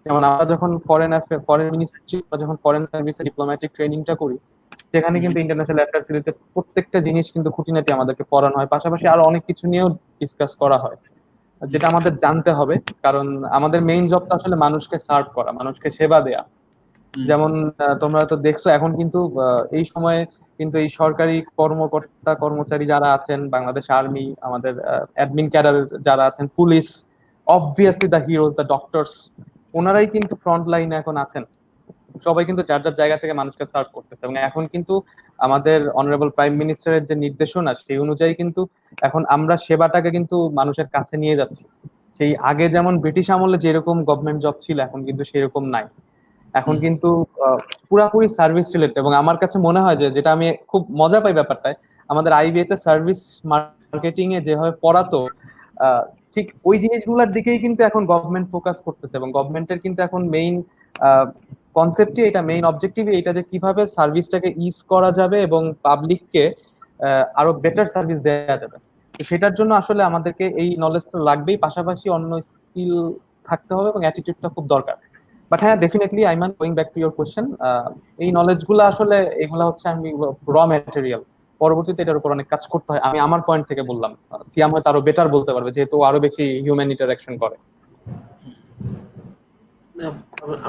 যেমন আমরা যখন ফরেন মিনিস্ট্রি বা যখন ফরেন সার্ভিসে ডিপ্লোম্যাটিক ট্রেনিংটা করি, সেখানে কিন্তু ইন্টারন্যাশনাল অ্যাফেয়ার্স রিলেটেড প্রত্যেকটা জিনিস কিন্তু খুঁটিনাটি আমাদেরকে পড়ানো হয়, পাশাপাশি আরো অনেক কিছু নিয়েও ডিসকাস করা হয়, যেটা আমাদের জানতে হবে। কারণ আমাদের মেইন জবটা আসলে মানুষকে সার্ভ করা, মানুষকে সেবা দেয়া। যেমন তোমরা তো দেখছো এখন কিন্তু এই সময়ে কিন্তু এই সরকারি কর্মকর্তা কর্মচারী যারা আছেন, বাংলাদেশ আর্মি, আমাদের অ্যাডমিন ক্যাডার যারা আছেন, police, obviously the heroes, the doctors, ওনারাই কিন্তু ফ্রন্ট লাইনে এখন আছেন। সবাই কিন্তু যার যার জায়গা থেকে মানুষকে সার্ভ করতেছে, এবং এখন কিন্তু আমাদের অনারেবল প্রাইম মিনিস্টারের যে নির্দেশনা, সেই অনুযায়ী কিন্তু এখন আমরা সেবাটাকে কিন্তু মানুষের কাছে নিয়ে যাচ্ছি। সেই আগে যেমন ব্রিটিশ আমলে যেরকম গভর্নমেন্ট জব ছিল, এখন কিন্তু সেরকম নাই। এখন কিন্তু পুরাপুরি সার্ভিস রিলেটেড। এবং আমার কাছে মনে হয় যে, যেটা আমি খুব মজা পাই ব্যাপারটায়, আমাদের আইবিএ তে সার্ভিস মার্কেটিং এ যেভাবে পড়াতো, ঠিক ওই জিনিসগুলোর দিকেই কিন্তু এখন গভর্নমেন্ট ফোকাস করতেছে, এবং গভর্নমেন্টের কিন্তু এখন মেইন কনসেপ্টই এটা, মেইন অবজেক্টিভই এটা, যে কিভাবে সার্ভিসটাকে ইজ করা যাবে এবং পাবলিককে আরো বেটার সার্ভিস দেওয়া যাবে। তো সেটার জন্য আসলে আমাদেরকে এই নলেজটা লাগবেই, পাশাপাশি অন্য স্কিল থাকতে হবে, এবং অ্যাটিটিউডটা খুব দরকার। বাট হ্যাঁ, definitely Aiman, going back to your question, এই নলেজ গুলো আসলে এগুলা হচ্ছে আমি র ম্যাটেরিয়াল, পরবর্তীতে এটার উপর অনেক কাজ করতে হয়। আমি আমার পয়েন্ট থেকে বললাম, সিয়াম হয়তো আরো বেটার বলতে পারবে, যেহেতু ও আরো বেশি হিউম্যান ইন্টারাকশন করে।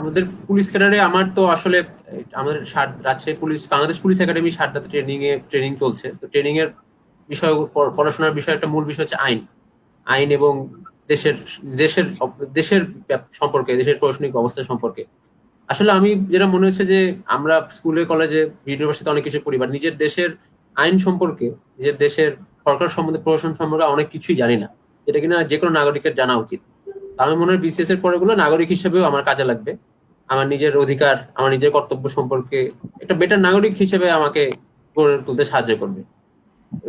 আমাদের পুলিশ ক্যাডারে আমার তো আসলে আমাদের Rajshahi police, Bangladesh police academy সারদাতে ট্রেনিং চলছে। তো ট্রেনিং এর বিষয়, পড়াশোনার বিষয়, একটা মূল বিষয় হচ্ছে আইন এবং দেশের দেশের দেশের সম্পর্কে, দেশের প্রশাসনিক অবস্থা সম্পর্কে। আসলে আমি যেটা মনে হচ্ছে যে, আমরা স্কুলে, কলেজে, ইউনিভার্সিটিতে অনেক কিছু পড়ি, বাট নিজের দেশের আইন সম্পর্কে, নিজের দেশের সরকার সম্বন্ধে, প্রশাসন সম্পর্কে অনেক কিছুই জানি না, যেটা কিনা যে কোনো নাগরিকের জানা উচিত। আমি মনে হয় বিসিএস এর পরেগুলো নাগরিক হিসেবেও আমার কাজে লাগবে। আমার নিজের অধিকার, আমার নিজের কর্তব্য সম্পর্কে একটা বেটার নাগরিক হিসেবে আমাকে গড়ে তুলতে সাহায্য করবে।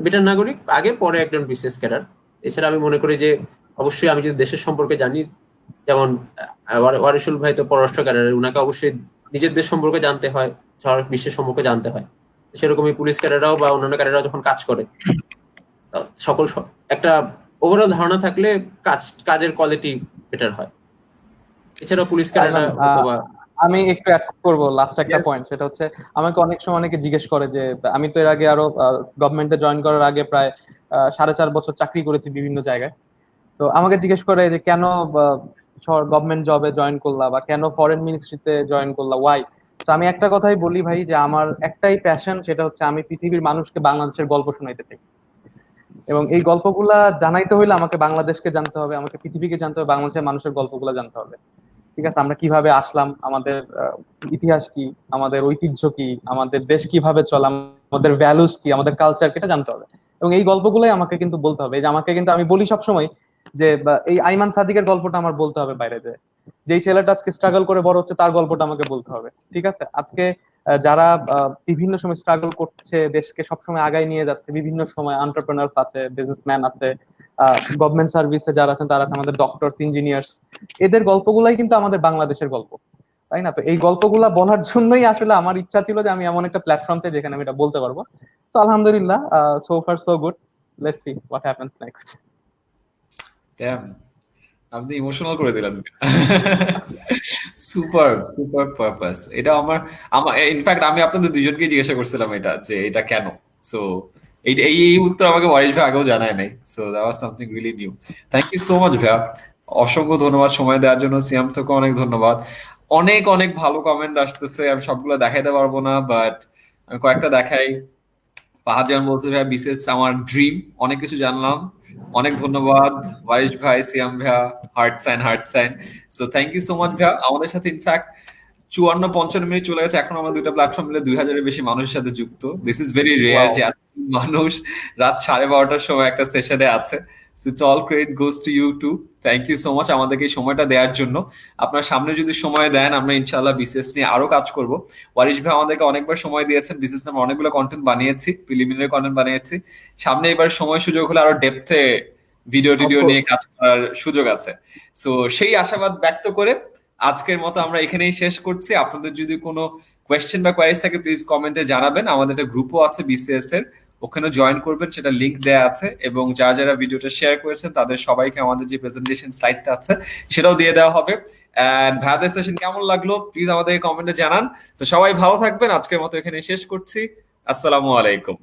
বেটার নাগরিক আগে, পরে একজন বিসিএস ক্যাডার। এছাড়া আমি মনে করি যে, অবশ্যই আমি যদি দেশের সম্পর্কে জানি, যেমন ওয়ারিসুল ভাই তো পররাষ্ট্র ক্যাডারের, উনাকে অবশ্যই নিজের দেশ সম্পর্কে জানতে হয়, সারা বিশ্বের সম্পর্কে জানতে হয়। সেরকমই পুলিশ ক্যাডাররাও বা অন্যান্য ক্যাডাররাও যখন কাজ করে, সকল একটা ওভারঅল ধারণা থাকলে কাজের কোয়ালিটি বেটার হয়। এছাড়াও পুলিশ ক্যাডাররা অথবা আমি একটু অ্যাড করবো লাস্ট একটা পয়েন্ট, সেটা হচ্ছে আমাকে অনেক সময় অনেকে জিজ্ঞেস করে যে, আমি তো এর আগে আরো গভর্নমেন্টে জয়েন করার আগে প্রায় 4.5 বছর চাকরি করেছি বিভিন্ন জায়গায়। তো আমাকে জিজ্ঞেস করে যে, কেন গভর্নমেন্ট জবে জয়েন করলা, বা কেন ফরেন মিনিস্ট্রিতে জয়েন করলা, ওয়াই? তো আমি একটা কথাই বলি ভাই, যে আমার একটাই প্যাশন, সেটা হচ্ছে আমি পৃথিবীর মানুষকে বাংলাদেশের গল্প শোনাইতে চাই। এবং এই গল্পগুলা জানাইতে হইলে আমাকে বাংলাদেশকে জানতে হবে, আমাকে পৃথিবীকে জানতে হবে, বাংলাদেশের মানুষের গল্পগুলা জানতে হবে। ঠিক আছে, আমরা কিভাবে আসলাম, আমাদের ইতিহাস কি, আমাদের ঐতিহ্য কি, আমাদের দেশ কিভাবে চলে, আমাদের ভ্যালুস কি, আমাদের কালচার কি, এটা জানতে হবে। এবং এই গল্পগুলোই আমাকে কিন্তু বলতে হবে। এই যে আমাকে কিন্তু, আমি বলি সবসময় যে, এই আইমান সাদিকের গল্পটা আমার বলতে হবে বাইরে, যে যেই ছেলেটা আজকে স্ট্রাগল করে বড় হচ্ছে, তার গল্পটা আমাকে বলতে হবে। ঠিক আছে, আজকে যারা বিভিন্ন সময় স্ট্রাগল করছে, দেশকে সবসময় আগায় নিয়ে যাচ্ছে, বিভিন্ন সময় এন্টারপ্রেনার্স আছে, বিজনেসম্যান আছে, গভর্নমেন্ট সার্ভিসে যারা আছেন তারা আছে, আমাদের ডক্টরস, ইঞ্জিনিয়ার্স, এদের গল্পগুলাই কিন্তু আমাদের বাংলাদেশের গল্প, তাই না? তো এই গল্পগুলা বলার জন্যই আসলে আমার ইচ্ছা ছিল যে, আমি এমন একটা প্ল্যাটফর্ম চাই যেখানে আমি এটা বলতে পারবো। তো আলহামদুলিল্লাহ, so far so good, let's see what happens next. Damn, আপনি ইমোশনাল করে দিলেন। Super super purpose. এটা আমার আমার ইনফ্যাক্ট আমি আপনাদের দুজনকে জিজ্ঞাসা করছিলাম এটা, যে এটা কেন। সো এই এই এই উত্তর আমাকে ওয়ারিশ ভাই আগেও জানায় নাই। So that was something really new. Thank you so much ভাইয়া, অসংখ্য ধন্যবাদ সময় দেওয়ার জন্য। সিয়াম থেকে অনেক ধন্যবাদ। অনেক অনেক ভালো কমেন্ট আসতেছে, আমি সবগুলো দেখাইতে পারবো না, বাট আমি কয়েকটা দেখাই। পাহাজান বলছে ভাইয়া বিসিএস আমার ড্রিম, অনেক কিছু জানলাম। অনেক ধন্যবাদ ওয়ারিশ ভাই, সিয়াম ভাইয়া, heart sign. So thank you so much ভাইয়া। আমাদের সাথে ইনফ্যাক্ট 54-55 মিনিট চলে গেছে, এখন আমরা দুইটা প্ল্যাটফর্ম মিলে 2000-এর বেশি মানুষের সাথে যুক্ত। দিস ইজ ভেরি রেয়ার যে এত মানুষ রাত 12:30টার সময় একটা সেশনে আছে। It's all credit goes to you too. Thank you so much আমাদেরকে এই সময়টা দেওয়ার জন্য। আপনার সামনে যদি সময় দেন, আমরা ইনশাআল্লাহ বিসিএস নিয়ে আরো কাজ করব। ওয়ারিশ ভাই আমাদেরকে অনেকবার সময় দিয়েছেন, বিসিএস নামে অনেকগুলো কন্টেন্ট বানিয়েছি, প্রিলিমিনারি কন্টেন্ট বানিয়েছি। সামনে এবার সময় সুযোগ হলে আরো ডেপথে ভিডিও Of course. নিয়ে কাজ করার সুযোগ আছে। সো সেই আশাবাদ ব্যক্ত করে আজকের মতো আমরা এখানেই শেষ করছি। আপনাদের যদি কোনো কোয়েশ্চেন বা কোয়ারিজ থাকে প্লিজ কমেন্টে জানাবেন। আমাদের একটা গ্রুপও আছে বিসিএস এর, ওখানে জয়েন করবেন, সেটা লিংক দেয়া আছে, এবং যারা যারা ভিডিওটা শেয়ার করেছেন তাদের সবাইকে আমাদের যে প্রেজেন্টেশন স্লাইডটা আছে সেটাও দিয়ে দেওয়া হবে। এন্ড ভাইয়াদের সেশন কেমন লাগলো প্লিজ আমাদের কমেন্টে জানান। তো সবাই ভালো থাকবেন, আজকের মতো এখানে শেষ করছি। আসসালামু আলাইকুম।